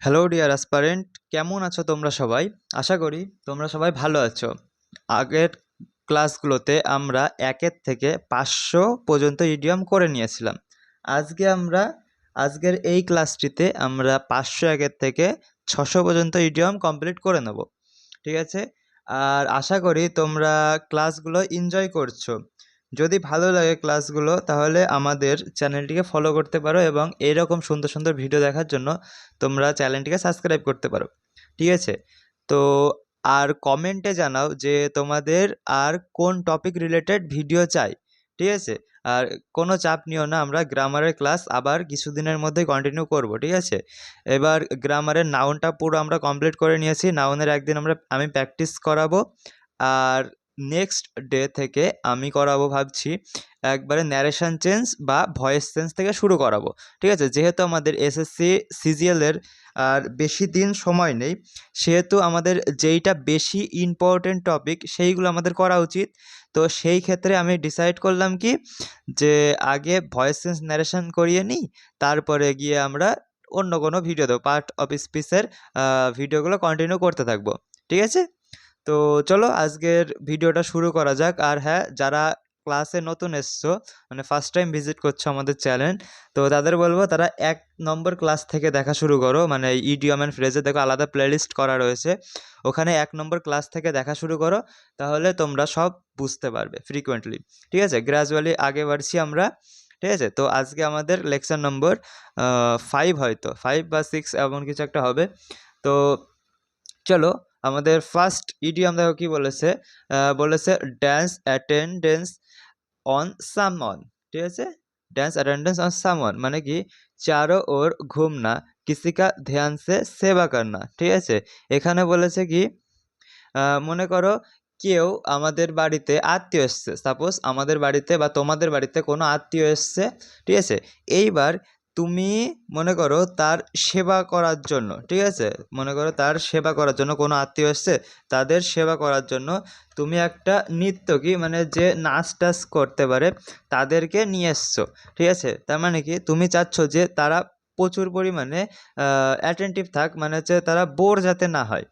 Hello dear aspirant, কেমন আছো তোমরা সবাই? আশা করি তোমরা সবাই ভালো আছো। আগের ক্লাসগুলোতে আমরা 1 থেকে 500 পর্যন্ত ইডিয়ম করে নিয়েছিলাম। আজকের এই ক্লাসটিতে আমরা 501 থেকে 600 পর্যন্ত ইডিয়ম কমপ্লিট করে নেব। ঠিক আছে? আর আশা করি তোমরা ক্লাসগুলো এনজয় করছো। যদি ভালো লাগে ক্লাসগুলো তাহলে আমাদের চ্যানেলটিকে ফলো করতে পারো এবং এরকম সুন্দর সুন্দর ভিডিও দেখার জন্য তোমরা চ্যানেলটিকে সাবস্ক্রাইব করতে পারো। ঠিক আছে? তো আর কমেন্টে জানাও যে তোমাদের আর কোন টপিক রিলেটেড ভিডিও চাই। ঠিক আছে? আর কোনো চাপ নিও না, আমরা গ্রামারের ক্লাস আবার কিছুদিনের মধ্যেই কন্টিনিউ করব। ঠিক আছে? এবার গ্রামারের নাউনটা পুরো আমরা কমপ্লিট করে নিয়েছি। নাউনের একদিন আমি প্র্যাকটিস করাবো। আর নেক্সট ডে থেকে আমি করাবো ভাবছি একবারে ন্যারেশন চেঞ্জ বা ভয়েস চেঞ্জ থেকে শুরু করাবো। ঠিক আছে? যেহেতু আমাদের এসএসসি সিজিএলের আর বেশি দিন সময় নেই, সেহেতু আমাদের যেইটা বেশি ইম্পর্টেন্ট টপিক সেইগুলো আমাদের করা উচিত। তো সেই ক্ষেত্রে আমি ডিসাইড করলাম কি যে আগে ভয়েস চেঞ্জ ন্যারেশন করিয়ে নিই, তারপরে গিয়ে আমরা অন্য কোনো ভিডিও দেবো, পার্ট অফ স্পিচের ভিডিওগুলো কন্টিনিউ করতে থাকবো। ঠিক আছে? তো চলো আজকের ভিডিওটা শুরু করা যাক। আর হ্যাঁ, যারা ক্লাসে নতুন এসছো, মানে ফার্স্ট টাইম ভিজিট করছো আমাদের চ্যানেল, তো তাদের বলবো তারা 1 নম্বর ক্লাস থেকে দেখা শুরু করো। মানে ইডিয়ম অ্যান্ড ফ্রেজে দেখো আলাদা প্লেলিস্ট করা রয়েছে, ওখানে 1 নম্বর ক্লাস থেকে দেখা শুরু করো, তাহলে তোমরা সব বুঝতে পারবে ফ্রিকোয়েন্টলি। ঠিক আছে? গ্র্যাজুয়ালি আগে বাড়ছি আমরা। ঠিক আছে? তো আজকে আমাদের লেকচার নম্বর 5, হয়তো 5 বা 6 এমন কিছু একটা হবে। তো চলো, আমাদের ফার্স্ট ইডিয়ম দেখো কি বলেছে। বলেছে ড্যান্স অ্যাটেন্ডেন্স অন সামওয়ান। ঠিক আছে? ড্যান্স অ্যাটেন্ডেন্স অন সামওয়ান মানে কি চারো ওর ঘুমনা, কিসি কা ধ্যান সে সেবা করনা। ঠিক আছে? এখানে বলেছে কি মনে করো কেউ আমাদের বাড়িতে আত্মীয় এসছে, সাপোজ আমাদের বাড়িতে বা তোমাদের বাড়িতে কোনো আত্মীয় এসছে। ঠিক আছে? এইবার তুমি মনে করো তার সেবা করার জন্য, ঠিক আছে, মনে করো তার সেবা করার জন্য কোনো আত্মীয় এসছে, তাদের সেবা করার জন্য তুমি একটা নৃত্য কি মানে যে নাচ টাচ করতে পারে তাদেরকে নিয়ে এসছো। ঠিক আছে? তার মানে কি তুমি চাচ্ছ যে তারা প্রচুর পরিমাণে অ্যাটেন্টিভ থাক, মানে হচ্ছে তারা বোর যাতে না হয়।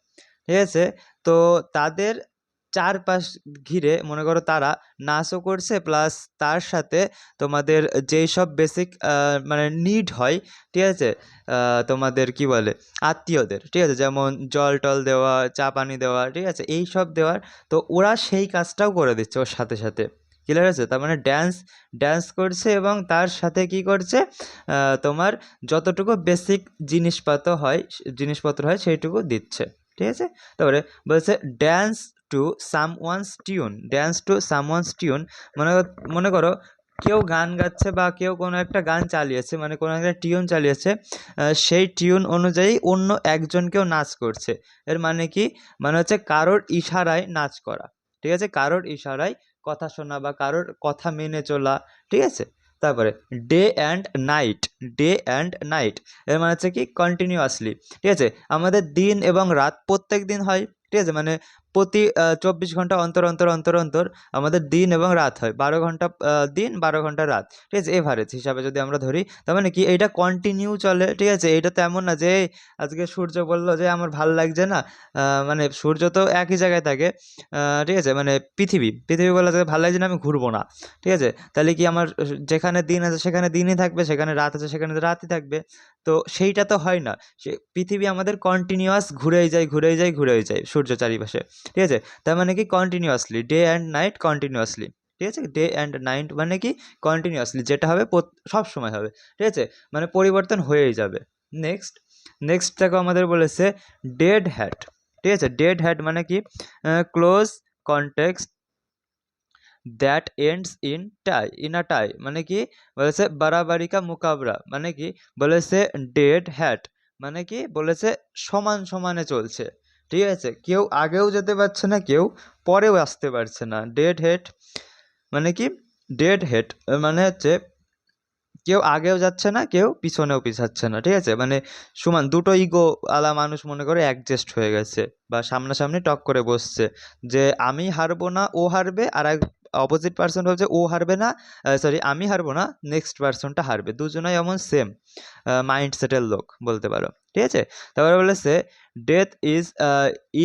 ঠিক আছে? তো তাদের চারপাশ ঘিরে মনে করো তারা নাচও করছে, প্লাস তার সাথে তোমাদের যেই সব বেসিক মানে নিড হয়, ঠিক আছে, তোমাদের কি বলে আত্মীয়দের, ঠিক আছে, যেমন জল টল দেওয়া, চা পানি দেওয়া, ঠিক আছে, এই সব দেওয়ার। তো ওরা সেই কাজটাও করে দিচ্ছে ওর সাথে সাথে। ক্লিয়ার আছে? তার মানে ড্যান্স ড্যান্স করছে এবং তার সাথে কি করছে, তোমার যতটুকু বেসিক জিনিসপত্র হয় সেইটুকু দিচ্ছে। ঠিক আছে? তারপরে বলছে dance to someone's tune. Dance to someone's tune মনে মনে করো কেউ গান গাচ্ছে বা কেউ কোনো একটা গান চালিয়েছে, মানে কোনো একটা টিউন চালিয়েছে, সেই টিউন অনুযায়ী অন্য একজনকেও নাচ করছে। এর মানে কি, মানে হচ্ছে কারোর ইশারায় নাচ করা। ঠিক আছে? কারোর ইশারায় কথা শোনা বা কারোর কথা মেনে চলা। ঠিক আছে? তারপরে day and night. Day and night এর মানে হচ্ছে কি কন্টিনিউয়াসলি। ঠিক আছে? আমাদের দিন এবং রাত প্রত্যেক দিন হয়। ঠিক আছে? মানে প্রতি 24 ঘন্টা অন্তর অন্তর অন্তর অন্তর আমাদের দিন এবং রাত হয়। 12 ঘন্টা দিন, 12 ঘন্টা রাত। ঠিক আছে? এভারেজ হিসাবে যদি আমরা ধরি, তার মানে কি এইটা কন্টিনিউ চলে। ঠিক আছে? এইটা তো এমন না যে এই আজকে সূর্য বললো যে আমার ভাল লাগছে না। মানে সূর্য তো একই জায়গায় থাকে। ঠিক আছে? মানে পৃথিবী বললো যে ভাল লাগছে না, আমি ঘুরবো না। ঠিক আছে? তাহলে কি আমার যেখানে দিন আছে সেখানে দিনই থাকবে, সেখানে রাত আছে সেখানে রাতই থাকবে। তো সেইটা তো হয় না। পৃথিবী আমাদের কন্টিনিউয়াস ঘুরেই যায় সূর্য চারিপাশে। ঠিক আছে? তার মানে কি continuously, day and night continuously. ঠিক আছে? ডে অ্যান্ড নাইট মানে কি কন্টিনিউয়াসলি, যেটা হবে সব সময় হবে। ঠিক আছে? মানে পরিবর্তন হয়েই যাবে। নেক্সট নেক্সটটাকে আমাদের বলেছে ডেড হ্যাট। ঠিক আছে? ডেড হ্যাট মানে কি close contest that ends in a tie. মানে কি বলেছে বাড়াবাড়ি কা মুকাবরা, মানে কি বলেছে ডেড হ্যাট মানে কি বলেছে সমান সমানে চলছে। ঠিক আছে? কেউ আগেও যেতে পারছে না, কেউ পরেও আসতে পারছে না। ডেড হেড মানে কি ডেড হেড মানে হচ্ছে কেউ আগেও যাচ্ছে না, কেউ পিছনেও পিছাচ্ছে না, ঠিক আছে, মানে সমান দুটো ইগো আলা মানুষ মনে করে অ্যাডজাস্ট হয়ে গেছে বা সামনাসামনি টক করে বসছে যে আমি হারবো না ও হারবে, আর এক অপোজিট পার্সন ভাবছে ও হারবে না, সরি আমি হারবো না, নেক্সট পার্সনটা হারবে, দুজনেই এমন সেম মাইন্ডসেটের লোক বলতে পারো, ঠিক আছে। তারপরে বলেছে death is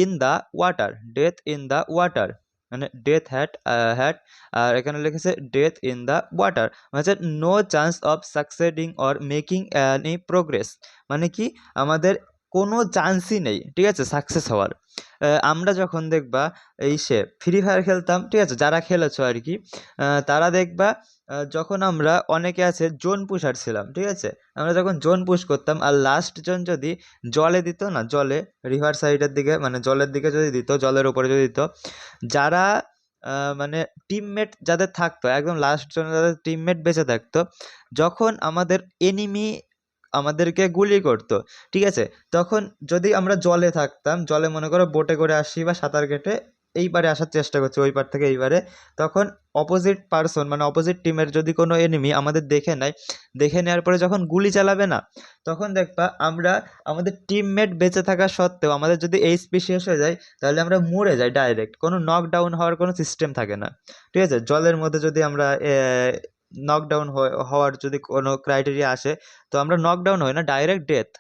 in the water, death in the water, মানে ডেথ হ্যাট, আর এখানে লিখেছে ডেথ ইন দ্য ওয়াটার, মানে no chance of succeeding or making any progress, মানে কি আমাদের কোনো চান্সই নেই, ঠিক আছে, সাকসেস হওয়ার। আমরা যখন দেখবা এই ফ্রি ফায়ার খেলতাম, ঠিক আছে, যারা খেলেছো আর কি, তারা দেখবা যখন আমরা অনেকে আছে জোন পুশার ছিলাম, ঠিক আছে, আমরা যখন জোন পুশ করতাম আর লাস্ট জন যদি জলে দিত না, জলে রিভার সাইডের দিকে মানে জলের দিকে যদি দিত, জলের উপরে যদি দিত, যারা মানে টিমমেট যাদের থাকতো একদম লাস্ট জন, যাদের টিমমেট বেঁচে থাকতো, যখন আমাদের এনিমি আমাদেরকে গুলি করতো, ঠিক আছে, তখন যদি আমরা জলে থাকতাম, জলে মনে করো বোটে করে আসি বা সাঁতার কেটে এই পারে আসার চেষ্টা করছি, ওই পার থেকে এই পারে, তখন অপোজিট পার্সন মানে অপোজিট টিমের যদি কোনো এনিমি আমাদের দেখে নেয়, দেখে নেওয়ার পরে যখন গুলি চালাবে না, তখন দেখবা আমরা আমাদের টিমমেট বেঁচে থাকা সত্ত্বেও আমাদের যদি এইচপি শেষ হয়ে যায়, তাহলে আমরা মরে যাই ডাইরেক্ট, কোনো নকডাউন হওয়ার কোনো সিস্টেম থাকে না, ঠিক আছে। জলের মধ্যে যদি আমরা নকডাউন হওয়ার যদি কোনো ক্রাইটেরিয়া আসে, তো আমরা নকডাউন হই না, ডাইরেক্ট ডেথ,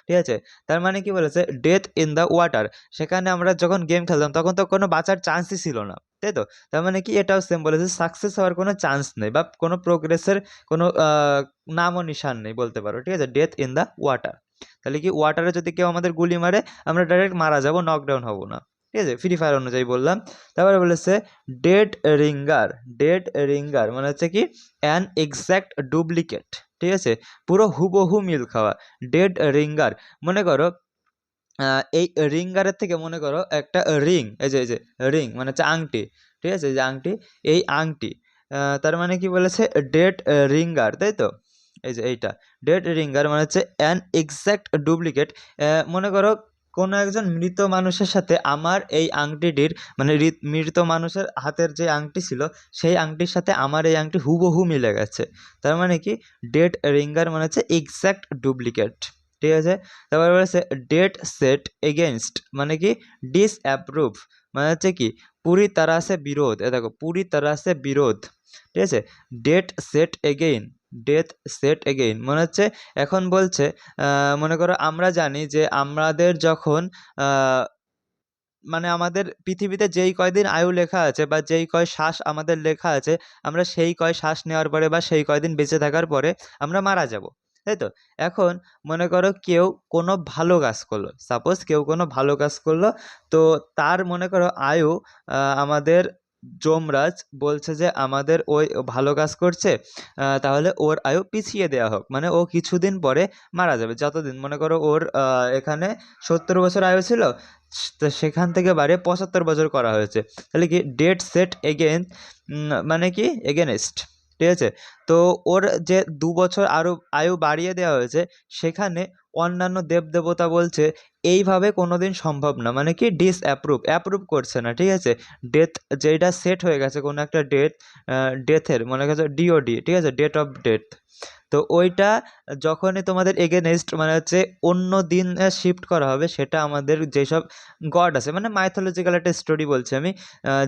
ঠিক আছে। তার মানে কি বলেছে ডেথ ইন দ্য ওয়াটার, সেখানে আমরা যখন গেম খেলতাম তখন তো কোনো বাঁচার চান্সই ছিল না, তাই তো। তার মানে কি এটাও সেম বলেছে, সাকসেস হওয়ার কোনো চান্স নেই বা কোনো প্রোগ্রেসের কোনো নামও নিশান নেই বলতে পারো, ঠিক আছে, ডেথ ইন দ্য ওয়াটার। তাহলে কি ওয়াটারে যদি কেউ আমাদের গুলি মারে আমরা ডাইরেক্ট মারা যাব, নকডাউন হব না, ঠিক আছে, ফ্রি ফায়ার অনুযায়ী বললাম। তারপরে বলেছে ডেড রিঙ্গার, ডেড রিঙ্গার মানে হচ্ছে কি অ্যান এক্স্যাক্ট ডুপ্লিকেট, ঠিক আছে, পুরো হুবহু মিল খাওয়া। ডেড রিঙ্গার মনে করো এই রিঙ্গারের থেকে মনে করো একটা রিং, এই যে রিং মানে হচ্ছে আংটি, ঠিক আছে, এই যে আংটি, এই আংটি, তার মানে কি বলেছে ডেড রিঙ্গার, তাই তো, এই যে এইটা ডেড রিঙ্গার মানে হচ্ছে অ্যান এক্স্যাক্ট ডুপ্লিকেট। মনে করো কোনো একজন মৃত মানুষের সাথে আমার এই আংটিটির মানে মৃত মানুষের হাতের যে আংটি ছিল সেই আংটির সাথে আমার এই আংটি হুবহু মিলে গেছে, তার মানে কি ডেড রিঙ্গার মানে হচ্ছে এক্স্যাক্ট ডুপ্লিকেট, ঠিক আছে। তারপরে বলেছে ডেট সেট এগেনস্ট মানে কি ডিসঅ্যাপ্রুভ, মানে হচ্ছে কি पूरी तरह से विरोध, এ দেখো पूरी तरह से বিরোধ, ঠিক আছে। Dead set again, death set again মানে হচ্ছে এখন বলছে মনে করো আমরা জানি যে আমাদের যখন মানে আমাদের পৃথিবীতে যেই কয়দিন আয়ু লেখা আছে বা যেই কয় শ্বাস আমাদের লেখা আছে, আমরা সেই কয় শ্বাস নেওয়ার পরে বা সেই কয়দিন বেঁচে থাকার পরে আমরা মারা যাব, তাই তো। এখন মনে করো কেউ কোনো ভালো কাজ করলো, সাপোজ কেউ কোনো ভালো কাজ করলো, তো তার মনে করো আয়ু আমাদের যমরাজ বলছে যে আমাদের ওই ভালো কাজ করছে, তাহলে ওর আয়ু পিছিয়ে দেওয়া হোক, মানে ও কিছুদিন পরে মারা যাবে, যতদিন মনে করো ওর এখানে 70 বছর আয়ু ছিল, তো সেখান থেকে বাড়িয়ে 75 বছর করা হয়েছে, তাহলে কি ডেট সেট এগেন মানে কি এগেনস্ট, ঠিক আছে। তো ওর যে 2 বছর আরও আয়ু বাড়িয়ে দেওয়া হয়েছে, সেখানে অন্যান্য দেবদেবতা বলছে এইভাবে কোনোদিন সম্ভব না, মানে কি অ্যাপ্রুভ করছে না, ঠিক আছে। ডেথ যেইটা সেট হয়ে গেছে কোনো একটা ডেথের মনে করছে ডিওডি, ঠিক আছে, ডেট অফ ডেথ, তো ওইটা যখনই তোমাদের এগেনস্ট মানে হচ্ছে অন্য দিন শিফট করা হবে, সেটা আমাদের যেসব গড আছে মানে মাইথোলজিক্যাল একটা স্টোরি বলছি আমি,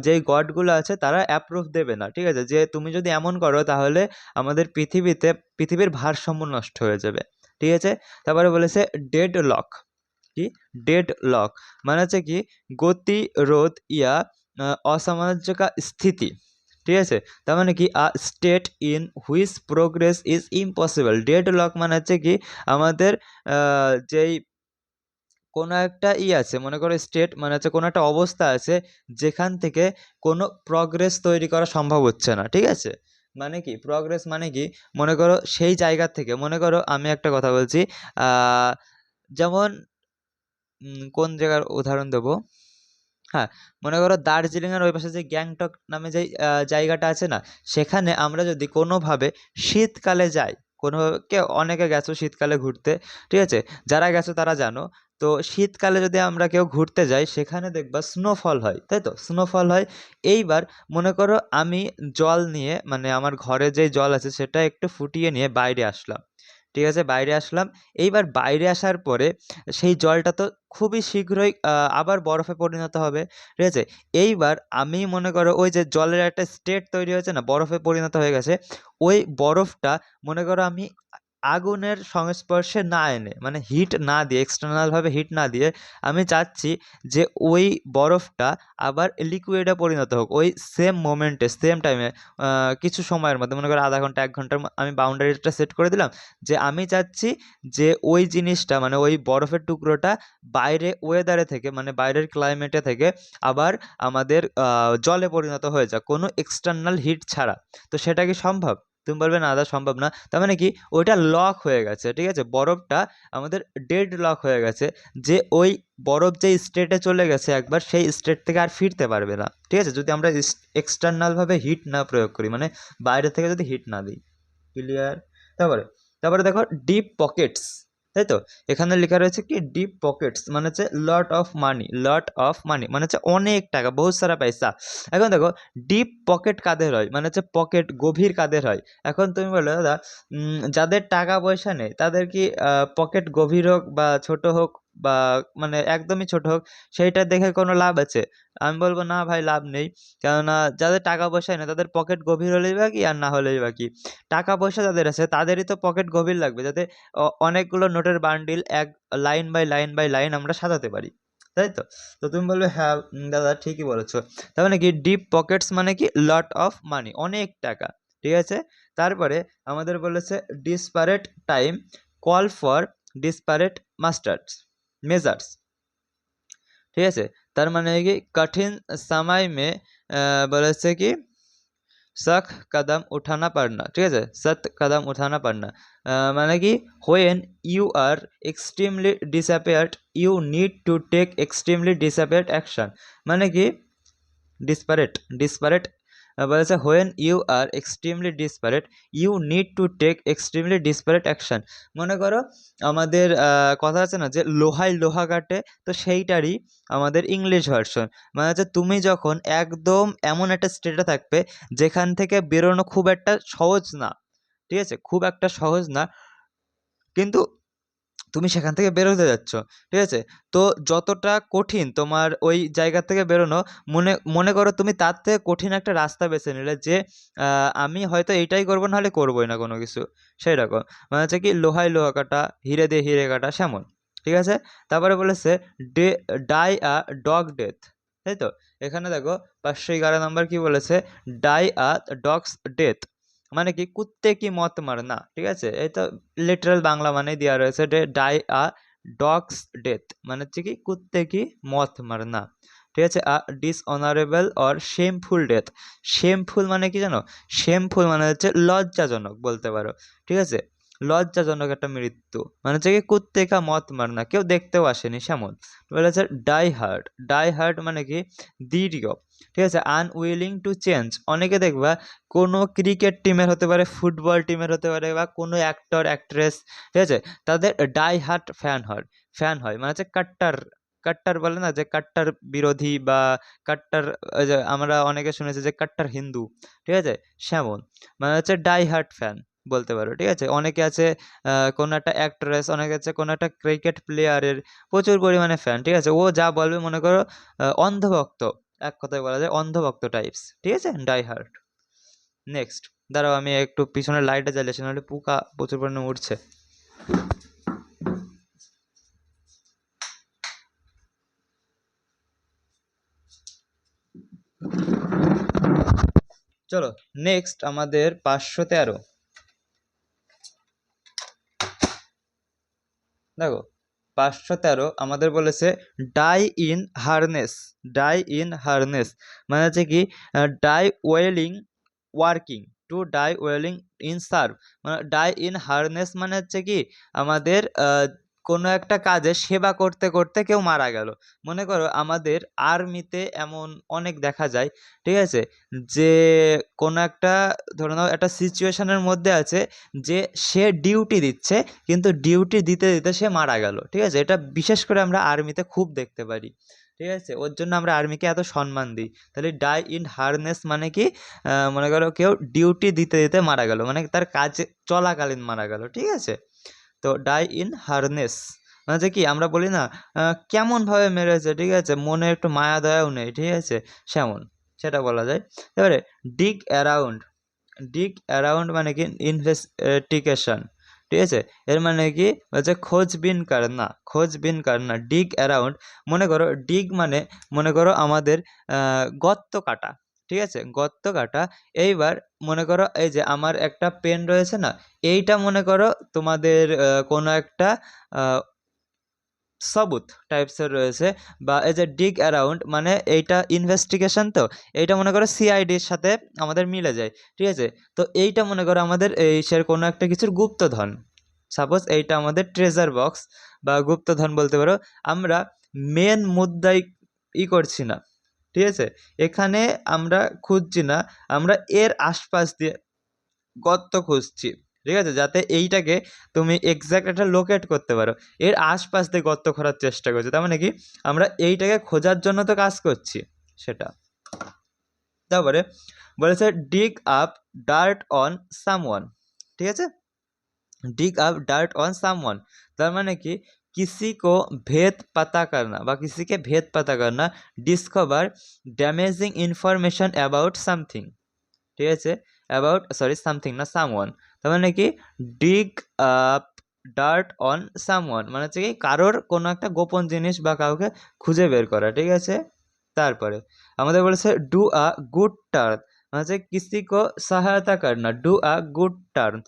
যেই গডগুলো আছে তারা অ্যাপ্রুভ দেবে না, ঠিক আছে, যে তুমি যদি এমন করো তাহলে আমাদের পৃথিবীর ভারসাম্য নষ্ট হয়ে যাবে, ঠিক আছে। তারপরে বলেছে ডেড লক, কি ডেড লক মানে হচ্ছে কি গতিরোধ ইয়া অসামঞ্জস্য স্থিতি, ঠিক আছে। তার মানে কি state in which progress is impossible, dead lock মানে হচ্ছে কি আমাদের যেই কোনো একটা আছে মনে করো স্টেট মানে হচ্ছে কোনো একটা অবস্থা আছে যেখান থেকে কোনো প্রগ্রেস তৈরি করা সম্ভব হচ্ছে না, ঠিক আছে। মানে কি প্রগ্রেস মানে কি মনে করো সেই জায়গা থেকে মনে করো আমি একটা কথা বলছি, যেমন কোন জায়গার উদাহরণ দেবো, হ্যাঁ, মনে করো দার্জিলিংয়ের ওই পাশে যে গ্যাংটক নামে যেই জায়গাটা আছে না, সেখানে আমরা যদি কোনোভাবে শীতকালে যাই, কোনোভাবে অনেকে গেছো শীতকালে ঘুরতে, ঠিক আছে, যারা গেছো তারা জানো, তো শীতকালে যদি আমরা কেউ ঘুরতে যাই সেখানে দেখবা স্নোফল হয়, তাই তো? স্নোফল হয়। এইবার মনে করো আমি জল নিয়ে মানে আমার ঘরে যেই জল আছে সেটা একটু ফুটিয়ে নিয়ে বাইরে আসলাম। ঠিক আছে? বাইরে আসলাম। এইবার বাইরে আসার পরে সেই জলটা তো খুবই শীঘ্রই আবার বরফে পরিণত হবে। ঠিক আছে? এইবার আমি মনে করো ওই যে জলের একটা স্টেট তৈরি হয়েছে না, বরফে পরিণত হয়ে গেছে। ওই বরফটা মনে করো আমি আগুনের সংস্পর্শে না এনে মানে হিট না দিয়ে এক্সটার্নাল ভাবে হিট না দিয়ে আমি চাচ্ছি যে ওই বরফটা আবার লিকুইডে পরিণত হোক। ওই সেম মোমেন্টে সেম টাইমে কিছু সময়ের মধ্যে মনে করো ০.৫ ঘন্টা ১ ঘন্টার আমি বাউন্ডারিটা সেট করে দিলাম যে আমি চাচ্ছি যে ওই জিনিসটা মানে ওই বরফের টুকরোটা বাইরে ওয়েদারে থেকে মানে বাইরের ক্লাইমেটে থেকে আবার আমাদের জলে পরিণত হয়ে যাক কোনো এক্সটার্নাল হিট ছাড়া। তো সেটা কি সম্ভব? তুমি বলবে না দাদা সম্ভব না। তার মানে কি ওইটা লক হয়ে গেছে, ঠিক আছে? বরফটা আমাদের ডেড লক হয়ে গেছে যে ওই বরফ যেই স্টেটে চলে গেছে একবার সেই স্টেট থেকে আর ফিরতে পারবে না। ঠিক আছে? যদি আমরা এক্সটার্নালভাবে হিট না প্রয়োগ করি মানে বাইরে থেকে যদি হিট না দিই। ক্লিয়ার? তারপরে তারপরে দেখো ডিপ পকেটস, তাই তো? এখানে লেখা রয়েছে কি ডিপ পকেটস মানে হচ্ছে lot of money, lot of money মানে হচ্ছে অনেক টাকা, বহুত সারা পয়সা। এখন দেখো ডিপ পকেট কাদের হয় মানে হচ্ছে পকেট গভীর কাদের হয়। এখন তুমি বলো দাদা যাদের টাকা পয়সা নেই তাদের কি পকেট গভীর হোক বা ছোট হোক বা মানে একদমই ছোট হোক সেইটা দেখে কোনো লাভ আছে? আমি বলবো না ভাই লাভ নেই। কেননা যাদের টাকা পয়সা নেই তাদের পকেট গভীর হলেই বা কি আর না হলেই বা কি। টাকা পয়সা যাদের আছে তাদেরই তো পকেট গভীর লাগবে যাতে অনেকগুলো নোটের বান্ডিল এক line by line by line আমরা সাজাতে পারি, তাই তো? তো তুমি বলবে হ্যাঁ দাদা ঠিকই বলেছো। তার মানে কি ডিপ পকেটস মানে কি লট অফ মানি, অনেক টাকা। ঠিক আছে? তারপরে আমাদের বলেছে desperate time call for desperate masters measures. ঠিক আছে? তার মানে কি কঠিন समय में বলেছে কি सख्त कदम उठाना पड़ना। ठीक है? सख्त कदम उठाना पड़ना মানে কি when you are extremely disappeared you need to take extremely disappeared action মানে কি disparate বলেছে when you are extremely disparate you need to take extremely disparate action মনে করো আমাদের কথা আছে না যে লোহায় লোহা কাটে, তো সেইটারই আমাদের ইংলিশ ভার্সন মানে হচ্ছে তুমি যখন একদম এমন একটা স্টেটে থাকবে যেখান থেকে বেরোনো খুব একটা সহজ না, ঠিক আছে? খুব একটা সহজ না কিন্তু তুমি সেখান থেকে বের হতে যাচ্ছ, ঠিক আছে? তো যতটা কঠিন তোমার ওই জায়গা থেকে বেরোনো মনে মনে করো তুমি তার থেকে কঠিন একটা রাস্তা বেছে নিলে যে আমি হয়তো এইটাই করবো নাহলে করবোই না কোনো কিছু, সেইরকম। মানে হচ্ছে কি লোহায় লোহা কাটা, হিরে দিয়ে হিরে কাটা সেমন। ঠিক আছে? তারপরে বলেছে ডাই আ ডগ ডেথ, তাই তো? এখানে দেখো ৫১১ নম্বর কি বলেছে ডাই আ ডগস ডেথ মানে কি কুত্তে কি মত মারনা। ঠিক আছে? এই তো লিটারাল বাংলা মানেই দেওয়া রয়েছে ডাই আ ডগস ডেথ মানে হচ্ছে কি কুত্তে কি মত মারনা। ঠিক আছে? ডিসঅনারেবল অর শেমফুল ডেথ। শেমফুল মানে কি জানো? শেমফুল মানে হচ্ছে লজ্জাজনক বলতে পারো। ঠিক আছে? লজ্জাজনক একটা মৃত্যু মানে হচ্ছে কি কুত্তে কা মত মারনা, কেউ দেখতেও আসেনি সেমন। বলেছে ডাই হার্ড, ডাই হার্ড মানে কি দৃঢ়। ঠিক আছে? আনউইলিং টু চেঞ্জ অনেকে দেখবা কোনো ক্রিকেট টিমের হতে পারে, ফুটবল টিমের হতে পারে বা কোনো অ্যাক্টর অ্যাক্ট্রেস, ঠিক আছে? তাদের ডাই হার্ড ফ্যান হয় মানে হচ্ছে কাট্টার বলে না যে কাট্টার বিরোধী বা কাট্টার ওই যে আমরা অনেকে শুনেছি যে কাট্টার হিন্দু, ঠিক আছে? সেমন মানে হচ্ছে ডাই হার্ড ফ্যান বলতে পারো। ঠিক আছে? অনেকে আছে কোনো একটা অ্যাক্ট্রেস, অনেকে আছে কোনো একটা ক্রিকেট প্লেয়ারের প্রচুর পরিমাণে ফ্যান। ঠিক আছে? ও যা বলবে মনে করো অন্ধভক্ত, এক কথায় বলা যায় অন্ধভক্ত টাইপস। ঠিক আছে? Die hard. নেক্সট দাঁড়াও আমি একটু পিছনের লাইটটা জ্বালিয়েছি নাহলে পোকা প্রচুর পরিমাণে উঠছে। চলো নেক্সট আমাদের ৫১৩ দেখো ৫১৩ আমাদের বলেছে die in harness, die in harness মানে হচ্ছে কি die willing working to die willing in serve মানে ডাই ইন হারনেস মানে হচ্ছে কি আমাদের কোনো একটা কাজে সেবা করতে করতে কেউ মারা গেল। মনে করো আমাদের আর্মিতে এমন অনেক দেখা যায়, ঠিক আছে? যে কোনো একটা ধরে নাও একটা সিচুয়েশনের মধ্যে আছে, যে সে ডিউটি দিচ্ছে কিন্তু ডিউটি দিতে দিতে সে মারা গেল, ঠিক আছে? এটা বিশেষ করে আমরা আর্মিতে খুব দেখতে পারি, ঠিক আছে? ওর জন্য আমরা আর্মিকে এত সম্মান দিই। তাহলে ডাই ইন হারনেস মানে কি, মনে করো কেউ ডিউটি দিতে দিতে মারা গেল, মানে তার কাজ চলাকালীন মারা গেল, ঠিক আছে? তো ডাই ইন হারনেস মানে যে কি আমরা বলি না, কেমনভাবে মেরেছে, ঠিক আছে? মনে একটু মায়া দয়াও নেই, ঠিক আছে? সেমন, সেটা বলা যায়। এবারে ডিগ অ্যারাউন্ড, ডিগ অ্যারাউন্ড মানে কি ইনভেস্টিগেশন, ঠিক আছে? এর মানে কি হচ্ছে খোঁজবিন করনা, খোঁজবিন করনা। ডিগ অ্যারাউন্ড, মনে করো ডিগ মানে মনে করো আমাদের গর্ত কাটা, ঠিক আছে? গর্ত কাটা। এইবার মনে করো এই যে আমার একটা পেন রয়েছে না, এইটা মনে করো তোমাদের কোনো একটা সবুত টাইপসের রয়েছে, বা এই যে ডিগ অ্যারাউন্ড মানে এইটা ইনভেস্টিগেশন, তো এইটা মনে করো সিআইডির সাথে আমাদের মিলে যায়, ঠিক আছে? তো এইটা মনে করো আমাদের এই সের কোনো একটা কিছুর গুপ্তধন, সাপোজ এইটা আমাদের ট্রেজার বক্স বা গুপ্তধন বলতে পারো। আমরা মেন মুদ্রাই করছি না, ঠিক আছে? এখানে আমরা খুঁজছি না, আমরা এর আশপাশ দিয়ে গর্ত খুঁজছি, ঠিক আছে? যাতে এইটাকে তুমি এক্সাক্ট একটা লোকেট করতে পারো। এর আশপাশ দিয়ে গর্ত খোঁড়ার চেষ্টা করছি, তার মানে কি আমরা এইটাকে খোঁজার জন্য তো কাজ করছি, সেটা। তারপরে বলেছে dig up dirt on someone, ঠিক আছে? Dig up dirt on someone, তার মানে কি किसी को भेद पता करना বা किसी के भेद पता करना, discover damaging information about something, ঠিক আছে? অ্যাবাউট সরি সামথিং না সামওয়ান, তার মানে কি dig up dirt on someone মানে হচ্ছে কি কারোর কোনো একটা গোপন জিনিস বা কাউকে খুঁজে বের করা, ঠিক আছে? তারপরে আমাদের বলেছে ডু আ গুড টার্ন মানে হচ্ছে কিসি কো সহায়তা করনা, ডু আ গুড টার্ন।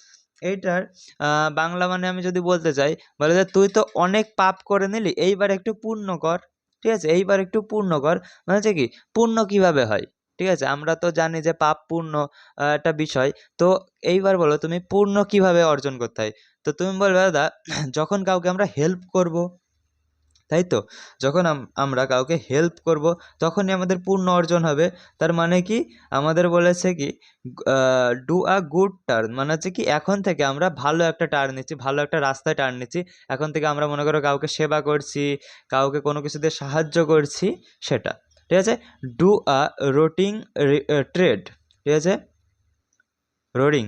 এইটার বাংলা মানে আমি যদি বলতে চাই, বলে যে তুই তো অনেক পাপ করে নিলি, এইবার একটু পুণ্য কর, ঠিক আছে? এইবার একটু পুণ্য কর মানে হচ্ছে কি পুণ্য কিভাবে হয়, ঠিক আছে? আমরা তো জানি যে পাপ পুণ্য একটা বিষয়। তো এইবার বলো তুমি পুণ্য কিভাবে অর্জন করতে হয়? তো তুমি বলবে দাদা যখন কাউকে আমরা হেল্প করব, তাই তো? যখন আমরা কাউকে হেল্প করব তখনই আমাদের পুণ্য অর্জন হবে। তার মানে কি আমাদের বলেছে কি ডু আ গুড টার্ন মানে হচ্ছে কি এখন থেকে আমরা ভালো একটা টার্ন নিচ্ছি, ভালো একটা রাস্তায় টার্ন নিচ্ছি। এখন থেকে আমরা মনে করো কাউকে সেবা করছি, কাউকে কোনো কিছুতে সাহায্য করছি, সেটা। ঠিক আছে? ডু আ রোটিং ট্রেড, ঠিক আছে? রোরিং,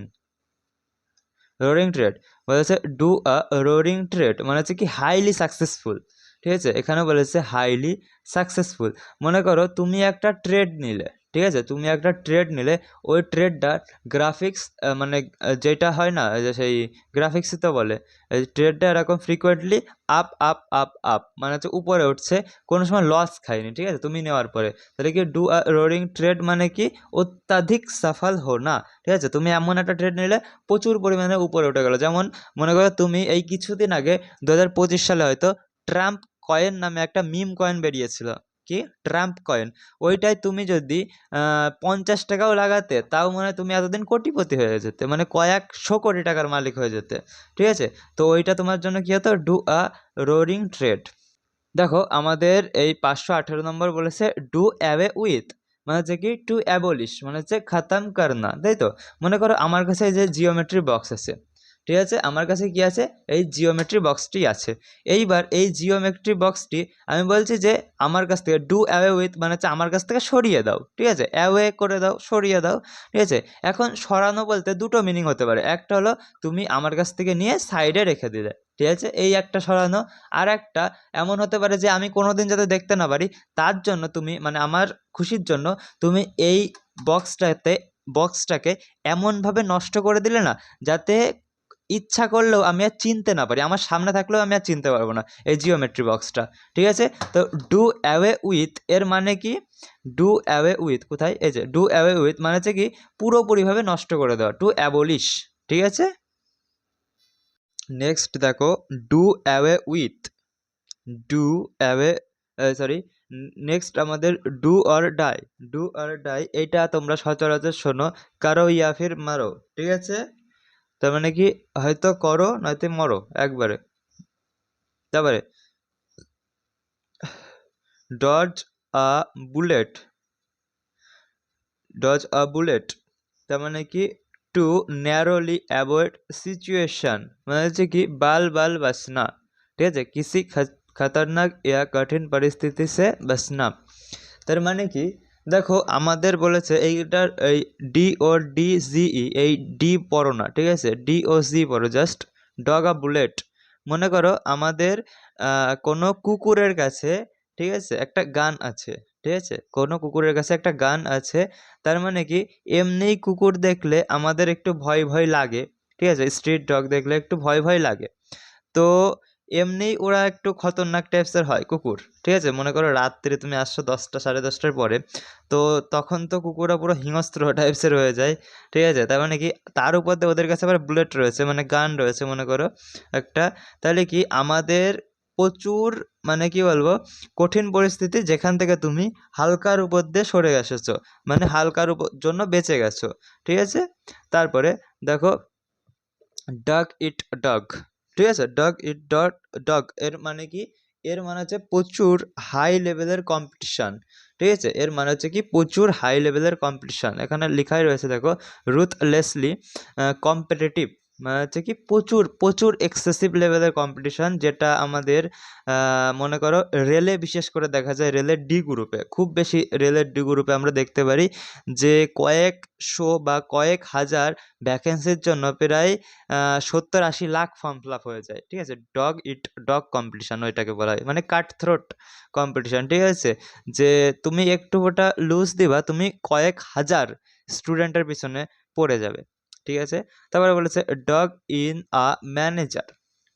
রোরিং ট্রেড বলেছে ডু আ রোরিং ট্রেড মানে হচ্ছে কি হাইলি সাকসেসফুল, ঠিক আছে? এখানে বলেছে হাইলি সাকসেসফুল। মনে করো তুমি একটা ট্রেড নিলে, ঠিক আছে? তুমি একটা ট্রেড নিলে, ওই ট্রেডটার গ্রাফিক্স মানে যেটা হয় না যে সেই গ্রাফিক্সই তো বলে, এই ট্রেডটা এরকম frequently up up up up মানে হচ্ছে উপরে উঠছে, কোনো সময় লস খায়নি, ঠিক আছে? তুমি নেওয়ার পরে তাহলে কি ডু আ রোরিং ট্রেড মানে কি অত্যাধিক সফল হো না, ঠিক আছে? তুমি এমন একটা ট্রেড নিলে প্রচুর পরিমাণে উপরে উঠে গেল। যেমন মনে করো তুমি এই কিছুদিন আগে 2025 সালে হয়তো ট্রাম্প কয়েন নামে একটা মিম কয়েন বেরিয়েছিল, কি ট্রাম্প কয়েন, ওইটায় তুমি যদি 50 টাকাও লাগাতে তাও মনে হয় তুমি এতদিন কোটিপতি হয়ে যেতে, মানে কয়েকশো কোটি টাকার মালিক হয়ে যেতে, ঠিক আছে? তো ওইটা তোমার জন্য কি হতো, ডু আ রোরিং ট্রেড। দেখো আমাদের এই 518 নম্বর বলেছে ডু অ্যাওয়ে উইথ মানে হচ্ছে কি টু অ্যাবলিশ মানে হচ্ছে খতম করনা, তাই তো? মনে করো আমার কাছে এই যে জিওমেট্রি বক্স আছে, ঠিক আছে? আমার কাছে কি আছে, এই জিওমেট্রি বক্সটি আছে। এইবার এই জিওমেট্রি বক্সটি আমি বলছি যে আমার কাছ থেকে ডু অ্যাওয়ে উইথ মানে হচ্ছে আমার কাছ থেকে সরিয়ে দাও, ঠিক আছে? অ্যাওয়ে করে দাও, সরিয়ে দাও, ঠিক আছে? এখন সরানো বলতে দুটো মিনিং হতে পারে, একটা হলো তুমি আমার কাছ থেকে নিয়ে সাইডে রেখে দিলে, ঠিক আছে? এই একটা সরানো। আর একটা এমন হতে পারে যে আমি কোনোদিন যাতে দেখতে না পারি তার জন্য তুমি মানে আমার খুশির জন্য তুমি এই বক্সটাকে এমনভাবে নষ্ট করে দিলে না, যাতে ইচ্ছা করলেও আমি আর চিনতে না পারি, আমার সামনে থাকলেও আমি আর চিনতে পারবো না এই জিওমেট্রি বক্সটা, ঠিক আছে? তো ডু অ্যাওয়ে উইথ এর মানে কি, ডু অ্যাওয়ে উইথ কোথায়, এই যে ডু অ্যাওয়ে উইথ মানে হচ্ছে কি পুরোপুরিভাবে নষ্ট করে দেওয়া, টু অ্যাবলিশ, ঠিক আছে? নেক্সট দেখো do away with, do away sorry next আমাদের do or die, do or die এইটা তোমরা সচরাচর শোনো, কারো ইয়া ফির মারো, ঠিক আছে? তার মানে কি হয়তো করো নয়তো মরো একবারে। তারপরে ডজ আ বুলেট, ডজ আ বুলেট তার মানে কি টু ন্যারোলি অ্যাভয়েড সিচুয়েশন, মানে হচ্ছে কি बाल बाल बचना, ঠিক আছে, किसी खतरनाक या कठिन परिस्थिति से बचना। তার মানে কি দেখো আমাদের বলেছে এইটার এই ডি ও ডি জিই, এই ডি পড়ো না, ঠিক আছে, ডি ও জি পড়ো, জাস্ট ডগ আ বুলেট। মনে করো আমাদের কোনো কুকুরের কাছে, ঠিক আছে, একটা গান আছে, ঠিক আছে, কোনো কুকুরের কাছে একটা গান আছে, তার মানে কি এমনিই কুকুর দেখলে আমাদের একটু ভয় ভয় লাগে, ঠিক আছে, স্ট্রিট ডগ দেখলে একটু ভয় ভয় লাগে। তো এমনিই ওরা একটু খতরনাক টাইপসের হয় কুকুর, ঠিক আছে, মনে করো রাত্রে তুমি আসছো 10টা 10:30টার পরে, তো তখন তো কুকুররা পুরো হিংস্র টাইপসের হয়ে যায়, ঠিক আছে, তার মানে কি তার উপর দিয়ে ওদের কাছে আবার বুলেট রয়েছে, মানে গান রয়েছে মনে করো একটা, তাহলে কি আমাদের প্রচুর মানে কি বলবো কঠিন পরিস্থিতি যেখান থেকে তুমি হালকার উপর দিয়ে সরে এসেছো, মানে হালকার উপর জন্য বেঁচে গেছো, ঠিক আছে। তারপরে দেখো ডাক ইট ডগ, ঠিক আছে, ডগ ইট ডট ডগ এর মানে কি, এর মানে হচ্ছে প্রচুর হাই লেভেলের কম্পিটিশান, ঠিক আছে, এর মানে হচ্ছে কি প্রচুর হাই লেভেলের কম্পিটিশান, এখানে লেখাই রয়েছে দেখো রুথলেসলি কম্পিটিটিভ, মানে হচ্ছে কি প্রচুর প্রচুর এক্সেসিভ লেভেলের কম্পিটিশান, যেটা আমাদের মনে করো রেলে বিশেষ করে দেখা যায়, রেলের ডি গ্রুপে খুব বেশি, রেলের ডি গ্রুপে আমরা দেখতে পারি যে কয়েকশো বা কয়েক হাজার ভ্যাকেন্সির জন্য প্রায় 70-80 লাখ ফর্ম ফিল আপ হয়ে যায়, ঠিক আছে, ডগ ইট ডগ কম্পিটিশান ওইটাকে বলা হয়, মানে কাট থ্রোট কম্পিটিশান, ঠিক আছে, যে তুমি একটু ওটা লুজ দিবা তুমি কয়েক হাজার স্টুডেন্টের পিছনে পড়ে যাবে, ঠিক আছে। তারপরে বলেছে ডগ ইন আ ম্যানেজার,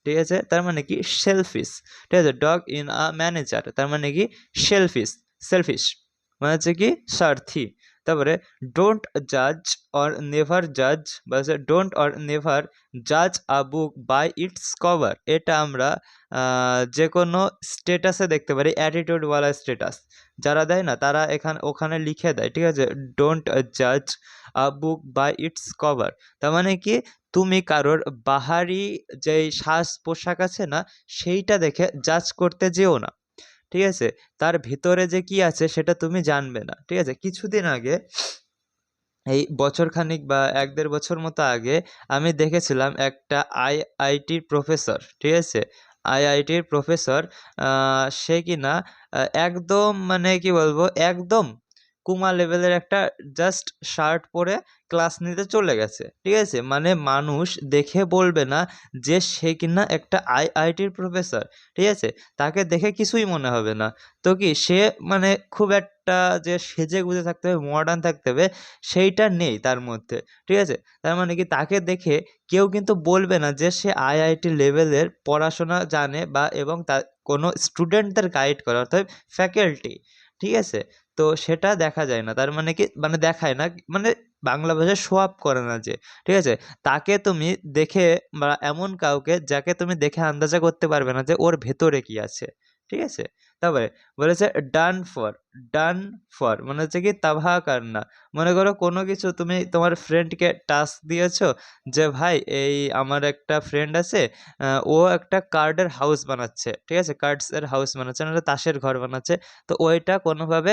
ঠিক আছে, তার মানে কি সেলফিশ, ঠিক আছে, ডগ ইন আ ম্যানেজার তার মানে কি সেলফিশ, সেলফিশ মানে হচ্ছে কি স্বার্থী। তারপরে ডোন্ট জাজ অর নেভার জাজ, বা ডোন্ট অর নেভার জাজ আ বুক বাই ইটস কভার, এটা আমরা যে কোনো স্টেটাসে দেখতে পারি, অ্যাটিটিউডওয়ালা স্টেটাস যারা দেয় না তারা ওখানে লিখে দেয়, ঠিক আছে, ডোন্ট জাজ আ বুক বাই ইটস কভার, তার মানে কি তুমি কারোর বাহারি যেই সাজ পোশাক আছে না সেইটা দেখে জাজ করতে যেও না, ঠিক আছে, তার ভিতরে যে কি আছে সেটা তুমি জানবে না, ঠিক আছে। কিছুদিন আগে এই বছরখানিক বা 1-1.5 বছর মতো আগে আমি দেখেছিলাম একটা আইআইটির প্রফেসর, ঠিক আছে, আইআইটির প্রফেসর, সে কিনা একদম মানে কি বলবো একদম কুমা লেভেলের একটা জাস্ট শার্ট পরে ক্লাস নিতে চলে গেছে, ঠিক আছে, মানে মানুষ দেখে বলবে না যে সে কিনা একটা আইআইটির প্রফেসর, ঠিক আছে, তাকে দেখে কিছুই মনে হবে না, তো কি সে মানে খুব একটা যে সেজে গুজে থাকতে হবে, মডার্ন থাকতে হবে, সেইটা নেই তার মধ্যে, ঠিক আছে, তার মানে কি তাকে দেখে কেউ কিন্তু বলবে না যে সে আইআইটি লেভেলের পড়াশোনা জানে বা এবং তার কোনো স্টুডেন্টদের গাইড করে, অর্থাৎ ফ্যাকাল্টি, ঠিক আছে। তো সেটা দেখা যায় না, তার মানে কি মানে দেখায় না, মানে বাংলা ভাষায় শো আপ করে না যে, ঠিক আছে, তাকে তুমি দেখে বা এমন কাউকে যাকে তুমি দেখে আন্দাজা করতে পারবে না যে ওর ভেতরে কি আছে, ঠিক আছে। তারপরে বলেছে ডান ফর, ডান ফর মানে হচ্ছে কি তাবাহ করনা, মনে করো কোনো কিছু তুমি তোমার ফ্রেন্ডকে টাস্ক দিয়েছো যে ভাই এই আমার একটা ফ্রেন্ড আছে, ও একটা কার্ডের হাউস বানাচ্ছে, ঠিক আছে, কার্ডসের হাউস বানাচ্ছে, নাহলে তাসের ঘর বানাচ্ছে, তো ওইটা কোনোভাবে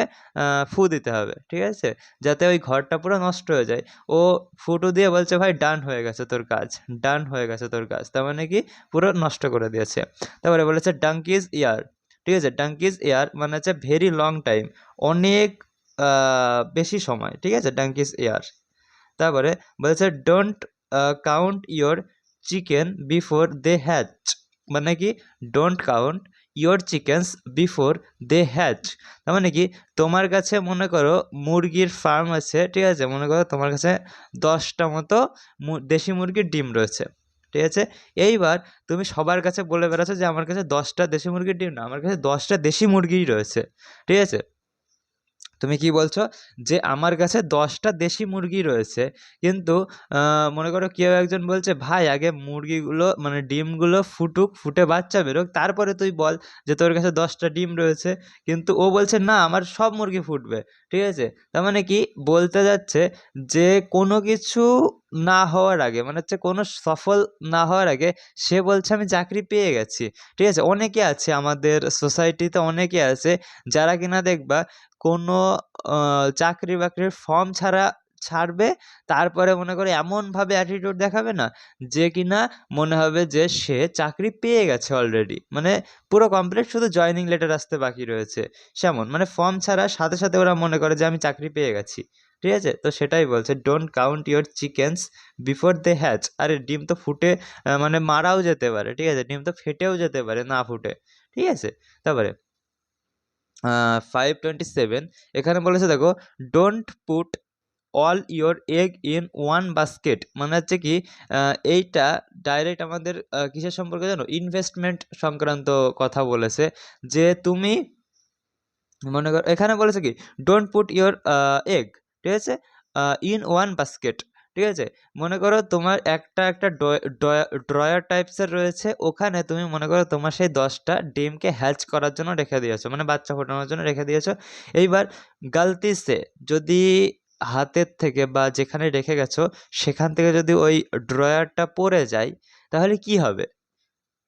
ফু দিতে হবে, ঠিক আছে, যাতে ওই ঘরটা পুরো নষ্ট হয়ে যায়, ও ফুটো দিয়ে বলছে ভাই ডান হয়ে গেছে তোর কাজ, ডান হয়ে গেছে তোর কাজ, তার মানে কি পুরো নষ্ট করে দিয়েছে। তারপরে বলেছে ডাঙ্কিজ ইয়ার, ঠিক আছে, ডাঙ্কিজ ইয়ার মানে হচ্ছে ভেরি লং টাইম, অনেক বেশি সময়, ঠিক আছে, ডাঙ্কিজ ইয়ার। তারপরে বলেছে don't count your chicken before they hatch, মানে কি don't count your chickens before they hatch, তার মানে কি তোমার কাছে মনে করো মুরগির ফার্ম আছে, ঠিক আছে, মনে করো তোমার কাছে 10টা মতো দেশি মুরগির ডিম রয়েছে, ঠিক আছে, এইবার তুমি সবার কাছে বলে বেড়াচ্ছ যে আমার কাছে 10টা দেশি মুরগির ডিম না, আমার কাছে 10টা দেশি মুরগিই রয়েছে, ঠিক আছে, তুমি কি বলছো যে আমার কাছে 10টা দেশি মুরগি রয়েছে, কিন্তু মনে করো কেউ একজন বলছে ভাই আগে মুরগিগুলো মানে ডিমগুলো ফুটুক, ফুটে বাচ্চা বেরোক, তারপরে তুই বল যে তোর কাছে 10টা ডিম রয়েছে, কিন্তু ও বলছে না আমার সব মুরগি ফুটবে, ঠিক আছে, তার মানে কি বলতে যাচ্ছে যে কোনো কিছু না হওয়ার আগে, মানে হচ্ছে কোনো সফল না হওয়ার আগে সে বলছে আমি চাকরি পেয়ে গেছি। ঠিক আছে? অনেকে আছে আমাদের সোসাইটিতে, অনেকে আছে যারা কিনা দেখবা কোনো চাকরি-বাকরির ফর্ম ছাড়বে, তারপরে মনে করে এমনভাবে অ্যাটিটিউড দেখাবে না যে কিনা মনে হবে যে সে চাকরি পেয়ে গেছে অলরেডি। মানে পুরো কমপ্লিট, শুধু জয়েনিং লেটার আসতে বাকি রয়েছে। সেমন মানে ফর্ম ছাড়ার সাথে, সাথে ওরা মনে করে যে আমি চাকরি পেয়ে গেছি। ঠিক আছে? তো সেটাই বলছে, don't count your chickens before they hatch. আরে ডিম তো ফুটে মানে মারাও যেতে পারে। ঠিক আছে? ডিম তো ফেটেও যেতে পারে না ফুটে। ঠিক আছে? তারপরে 527 এখানে বলেছে দেখো, don't put all your egg in one basket. মানে হচ্ছে কি এইটা ডাইরেক্ট আমাদের কিসের সম্পর্কে জানো? ইনভেস্টমেন্ট সংক্রান্ত কথা বলেছে। যে তুমি মনে করো এখানে বলেছে কি, ডোন্ট পুট ইওর এগ, ঠিক আছে, ইন ওয়ান বাস্কেট। ঠিক আছে? মনে করো তোমার একটা ড্রয়ার টাইপসের রয়েছে, ওখানে তুমি মনে করো তোমার সেই 10টা ডিমকে হ্যাচ করার জন্য রেখে দিয়েছো, মানে বাচ্চা ফোটানোর জন্য রেখে দিয়েছো। এইবার গালতিসে যদি হাতের থেকে বা যেখানে রেখে গেছো সেখান থেকে যদি ওই ড্রয়ারটা পড়ে যায়, তাহলে কি হবে?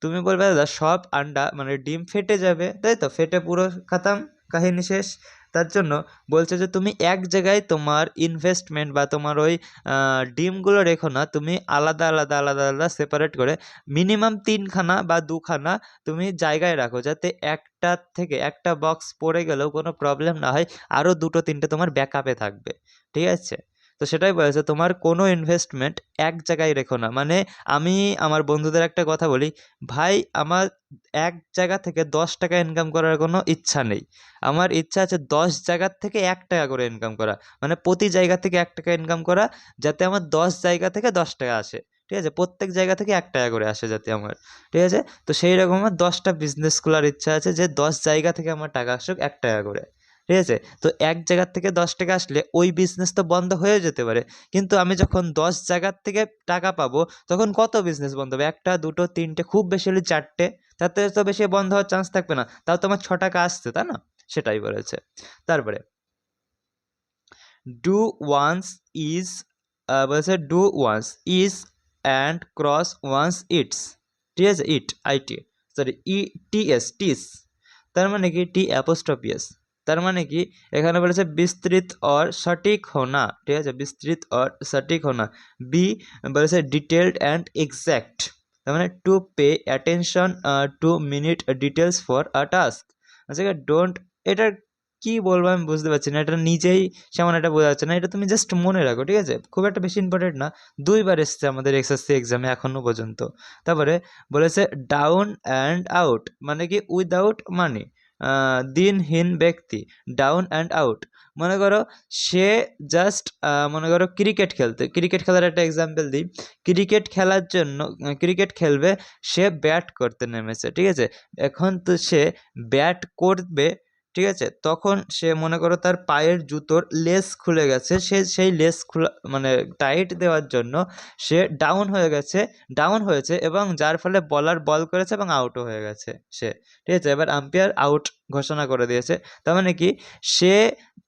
তুমি বলবে দাদা সব আন্ডা মানে ডিম ফেটে যাবে, তাই তো? ফেটে পুরো খাতাম, কাহিনী শেষ। তার জন্য বলছে যে তুমি এক জায়গায় তোমার ইনভেস্টমেন্ট বা তোমার ওই ডিমগুলো রেখো না, তুমি আলাদা আলাদা আলাদা আলাদা সেপারেট করে মিনিমাম 3খানা বা 2খানা তুমি জায়গায় রাখো, যাতে একটার থেকে একটা বক্স পড়ে গেলেও কোনো প্রবলেম না হয়, আরও 2-3টে তোমার ব্যাকআপে থাকবে। ঠিক আছে? তো সেটাই বলেছে, তোমার কোনো ইনভেস্টমেন্ট এক জায়গায় রেখো না। মানে আমি আমার বন্ধুদের একটা কথা বলি, ভাই আমার এক জায়গা থেকে 10 টাকা ইনকাম করার কোনো ইচ্ছা নেই। আমার ইচ্ছা আছে 10 জায়গার থেকে 1 টাকা করে ইনকাম করা। মানে প্রতি জায়গা থেকে 1 টাকা ইনকাম করা, যাতে আমার 10 জায়গা থেকে 10 টাকা আসে। ঠিক আছে? প্রত্যেক জায়গা থেকে 1 টাকা করে আসে যাতে আমার। ঠিক আছে? তো সেই রকম আমার 10টা বিজনেস খোলার ইচ্ছা আছে, যে 10 জায়গা থেকে আমার টাকা আসুক 1 টাকা করে। ঠিক আছে? তো এক জায়গার থেকে 10 টাকা আসলে ওই বিজনেস তো বন্ধ হয়ে যেতে পারে। কিন্তু আমি যখন 10 জায়গার থেকে টাকা পাবো, তখন কত বিজনেস বন্ধ হবে? 1টা, 2টো, 3টে, খুব বেশি হলে 4টে। তাতে তো বেশি বন্ধ হওয়ার চান্স থাকবে না। তাও তো আমার 6 টাকা আসছে, তাই না? সেটাই বলেছে। তারপরে ডু ওয়ান্স ইজ, বলেছে dot one's i's and cross one's t's. ঠিক আছে? IT, sorry t's. তার মানে কি টি অ্যাপোস্ট্রফি এস। তার মানে কি এখানে বলেছে বিস্তৃত और সঠিক হোনা। ঠিক আছে? বিস্তৃত और সঠিক হোনা। বি বলেছে ডিটেলড অ্যান্ড এক্স্যাক্ট। তার মানে to pay attention to minute details for a task. আচ্ছা, ডোন্ট, এটার কি বলবো আমি বুঝতে পারছি না, এটা নিজেই সেমন একটা বোঝা যাচ্ছে না। এটা তুমি জাস্ট মনে রাখো। ঠিক আছে? খুব একটা বেশি ইম্পর্টেন্ট না। 2বার এসছে আমাদের এসএসসি এক্সামে এখনো পর্যন্ত। তারপরে বলেছে ডাউন অ্যান্ড আউট, মানে কি উইদাউট মানি। দিনহীন ব্যক্তি, ডাউন অ্যান্ড আউট। মনে করো সে জাস্ট মনে করো ক্রিকেট খেলার একটা এক্সাম্পল দিই। ক্রিকেট খেলার জন্য ক্রিকেট খেলবে, সে ব্যাট করতে নেমেছে। ঠিক আছে? এখন তো সে ব্যাট করবে, ঠিক আছে? তখন সে মনে করো তার পায়ের জুতোর লেস খুলে গেছে, সে সেই লেস খোলা মানে টাইট দেওয়ার জন্য সে ডাউন হয়েছে এবং যার ফলে বলার বল করেছে এবং আউটও হয়ে গেছে সে। ঠিক আছে? এবার আম্পায়ার আউট ঘোষণা করে দিয়েছে। তার মানে কি সে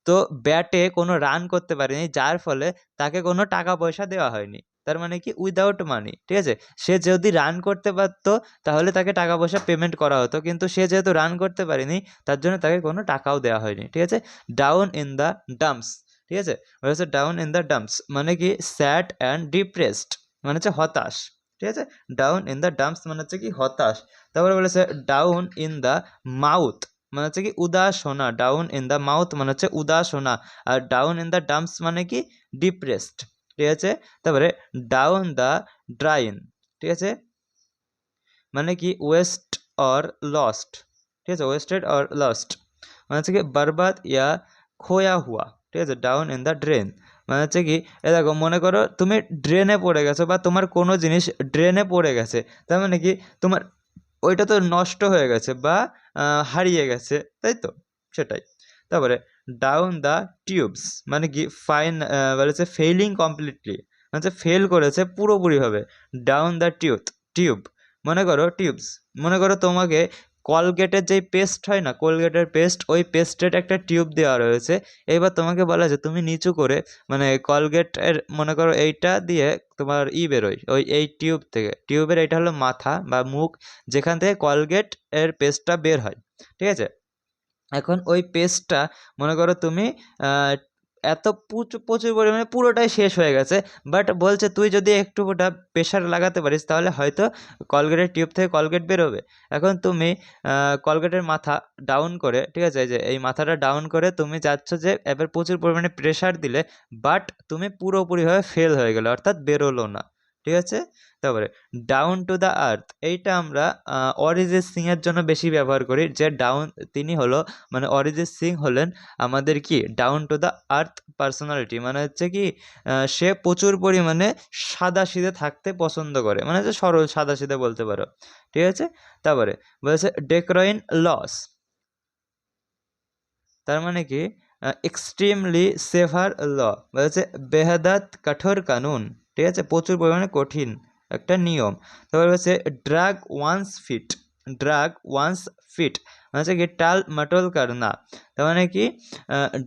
তো ব্যাটে কোনো রান করতে পারেনি, যার ফলে তাকে কোনো টাকা পয়সা দেওয়া হয়নি। তার মানে কি উইদাউট মানি। ঠিক আছে? সে যদি রান করতে পারতো তাহলে তাকে টাকা পয়সা পেমেন্ট করা হতো, কিন্তু সে যেহেতু রান করতে পারেনি তার জন্য তাকে কোনো টাকাও দেওয়া হয়নি। ঠিক আছে? Down in the dumps. ঠিক আছে? বলেছে ডাউন ইন দ্য ডাম্পস মানে কি স্যাড অ্যান্ড ডিপ্রেসড, মানে হচ্ছে হতাশ। ঠিক আছে? ডাউন ইন দ্য ডাম্পস মানে হচ্ছে কি হতাশ। তারপরে বলেছে ডাউন ইন দ্য মাউথ মানে হচ্ছে কি উদাস হোনা। ডাউন ইন দ্য মাউথ মানে হচ্ছে উদাস হোনা। আর ডাউন ইন দ্য ডাম্পস মানে কি ডিপ্রেসড। ঠিক আছে? তারপরে ডাউন দ্য ড্রাইন, ঠিক আছে, মানে কি ওয়েস্ট অর লস্ট। ঠিক আছে? ওয়েস্টেড অর লস্ট মানে হচ্ছে কি বরবাদ ইয়া খোয়া হুয়া। ঠিক আছে? ডাউন ইন দ্য ড্রেন মানে হচ্ছে কি, এ দেখো মনে করো তুমি ড্রেনে পড়ে গেছো বা তোমার কোনো জিনিস ড্রেনে পড়ে গেছে, তার মানে কি তোমার ওইটা তো নষ্ট হয়ে গেছে বা হারিয়ে গেছে, তাই তো? সেটাই। তারপরে ডাউন দ্য টিউবস মানে কি বলেছে ফেইলিং কমপ্লিটলি মানে হচ্ছে ফেল করেছে পুরোপুরিভাবে। ডাউন দ্য টিউব মনে করো টিউবস, মনে করো তোমাকে কলগেটের যেই পেস্ট হয় না, কোলগেটের পেস্ট, ওই পেস্টের একটা টিউব দেওয়া রয়েছে। এবার তোমাকে বলা যে তুমি নিচু করে মানে কলগেটের মনে করো এইটা দিয়ে তোমার বেরোয় ওই এই টিউব থেকে, টিউবের এইটা হলো মাথা বা মুখ, যেখান থেকে কলগেট এর পেস্টটা বের হয়, ঠিক আছে? এখন ওই পেস্টটা মনে করো তুমি এত প্রচুর পরিমাণে পুরোটাই শেষ হয়ে গেছে, বাট বলছে তুই যদি একটু ওটা প্রেশার লাগাতে পারিস তাহলে হয়তো কলগেটের টিউব থেকে কলগেট বেরোবে। এখন তুমি কলগেটের মাথা ডাউন করে, ঠিক আছে, এই যে এই মাথাটা ডাউন করে তুমি চাচ্ছ যে এবার প্রচুর পরিমাণে প্রেশার দিলে, বাট তুমি পুরোপুরিভাবে ফেল হয়ে গেলে, অর্থাৎ বেরোলো না, ঠিক আছে? তারপরে ডাউন টু দ্য আর্থ, এইটা আমরা অরিজিৎ সিং এর জন্য বেশি ব্যবহার করি, যে তিনি হলো মানে অরিজিৎ সিং হলেন আমাদের কি down to the earth personality, মানে হচ্ছে কি সে প্রচুর পরিমাণে সাদাসিধে থাকতে পছন্দ করে, মানে হচ্ছে সরল সাদাসিধে বলতে পারো, ঠিক আছে? তারপরে বলেছে ডেক্রয়েন লস, তার মানে কি এক্সট্রিমলি সেভার ল, বলেছে বেহাদাত কঠোর কানুন, ঠিক আছে, প্রচুর পরিমাণে কঠিন একটা নিয়ম। তারপরে হচ্ছে drag one's feet, drag one's feet মানে হচ্ছে কি টাল মাটল করনা, তার মানে কি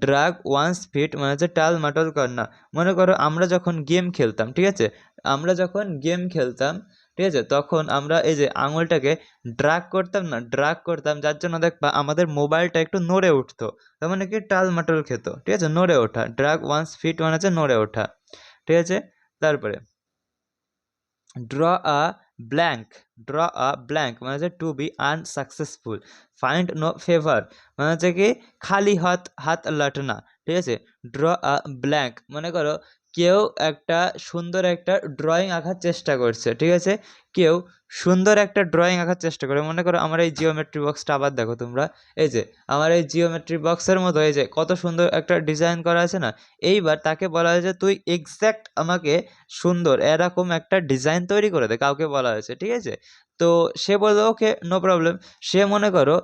ড্রাগ ওয়ান্স ফিট মানে হচ্ছে টাল মাটল করনা। মনে করো আমরা যখন গেম খেলতাম, ঠিক আছে, আমরা যখন গেম খেলতাম, ঠিক আছে, তখন আমরা এই যে আঙুলটাকে ড্রাগ করতাম না, ড্রাগ করতাম, যার জন্য দেখবা আমাদের মোবাইলটা একটু নড়ে উঠতো, তার মানে কি টাল মাটল খেত, ঠিক আছে, নড়ে ওঠা। ড্রাগ ওয়ান্স ফিট মানে হচ্ছে নড়ে ওঠা, ঠিক আছে? তারপরে draw a blank, draw a blank মানে হচ্ছে to be unsuccessful. Find no favour মানে হচ্ছে কি খালি হাত হাত লাটনা, ঠিক আছে? ড্র আ ব্ল্যাঙ্ক মনে করো কেউ একটা সুন্দর একটা ড্রয়িং আঁকার চেষ্টা করছে, ঠিক আছে, কেউ সুন্দর একটা ড্রয়িং আঁকার চেষ্টা করে, মনে করো আমার এই জিওমেট্রি বক্সটা আবার দেখো তোমরা, এই যে আমার এই জিওমেট্রি বক্সের মতো এই যে কত সুন্দর একটা ডিজাইন করা আছে না, এইবার তাকে বলা হয়েছে তুই এক্স্যাক্ট আমাকে সুন্দর এরকম একটা ডিজাইন তৈরি করে দে, কাউকে বলা হয়েছে, ঠিক আছে? তো সে বললো ওকে নো প্রবলেম, সে মনে করো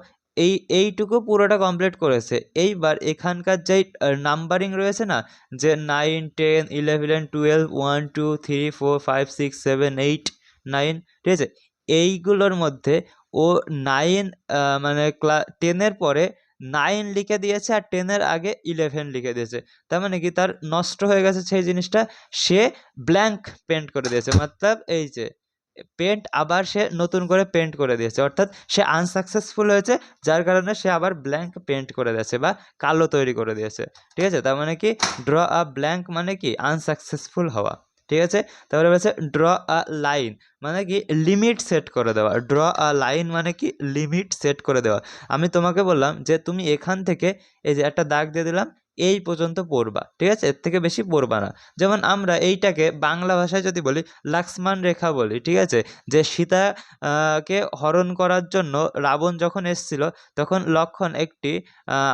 এইটুকু পুরোটা কমপ্লিট করেছে। এইবার এখানকার যেই নাম্বারিং রয়েছে না, যে 9 10 11 12 1 2 3 4 5 6 7 8 9, ঠিক আছে, এইগুলোর মধ্যে ও 9 মানে 10-এর পরে 9 লিখে দিয়েছে আর 10-এর আগে 11 লিখে দিয়েছে, তার মানে কি তার নষ্ট হয়ে গেছে সেই জিনিসটা, সে ব্ল্যাঙ্ক পেন্ট করে দিয়েছে, মতলব এই যে পেন্ট আবার সে নতুন করে পেন্ট করে দিয়েছে, অর্থাৎ সে আনসাকসেসফুল হয়েছে, যার কারণে সে আবার ব্ল্যাঙ্ক পেন্ট করে দিয়েছে বা কালো তৈরি করে দিয়েছে, ঠিক আছে? তার মানে কি ড্র আ ব্ল্যাঙ্ক মানে কি আনসাকসেসফুল হওয়া, ঠিক আছে? তারপরে বলেছে ড্র আ লাইন মানে কি লিমিট সেট করে দেওয়া, ড্র আ লাইন মানে কি লিমিট সেট করে দেওয়া। আমি তোমাকে বললাম যে তুমি এখান থেকে এই যে একটা দাগ দিয়ে দিলাম, এই পর্যন্ত পড়বা, ঠিক আছে, এর থেকে বেশি পড়বা না। যেমন আমরা এইটাকে বাংলা ভাষায় যদি বলি লাক্সমান রেখা বলি, ঠিক আছে, যে সীতা কে হরণ করার জন্য রাবণ যখন এসছিল তখন লক্ষণ একটি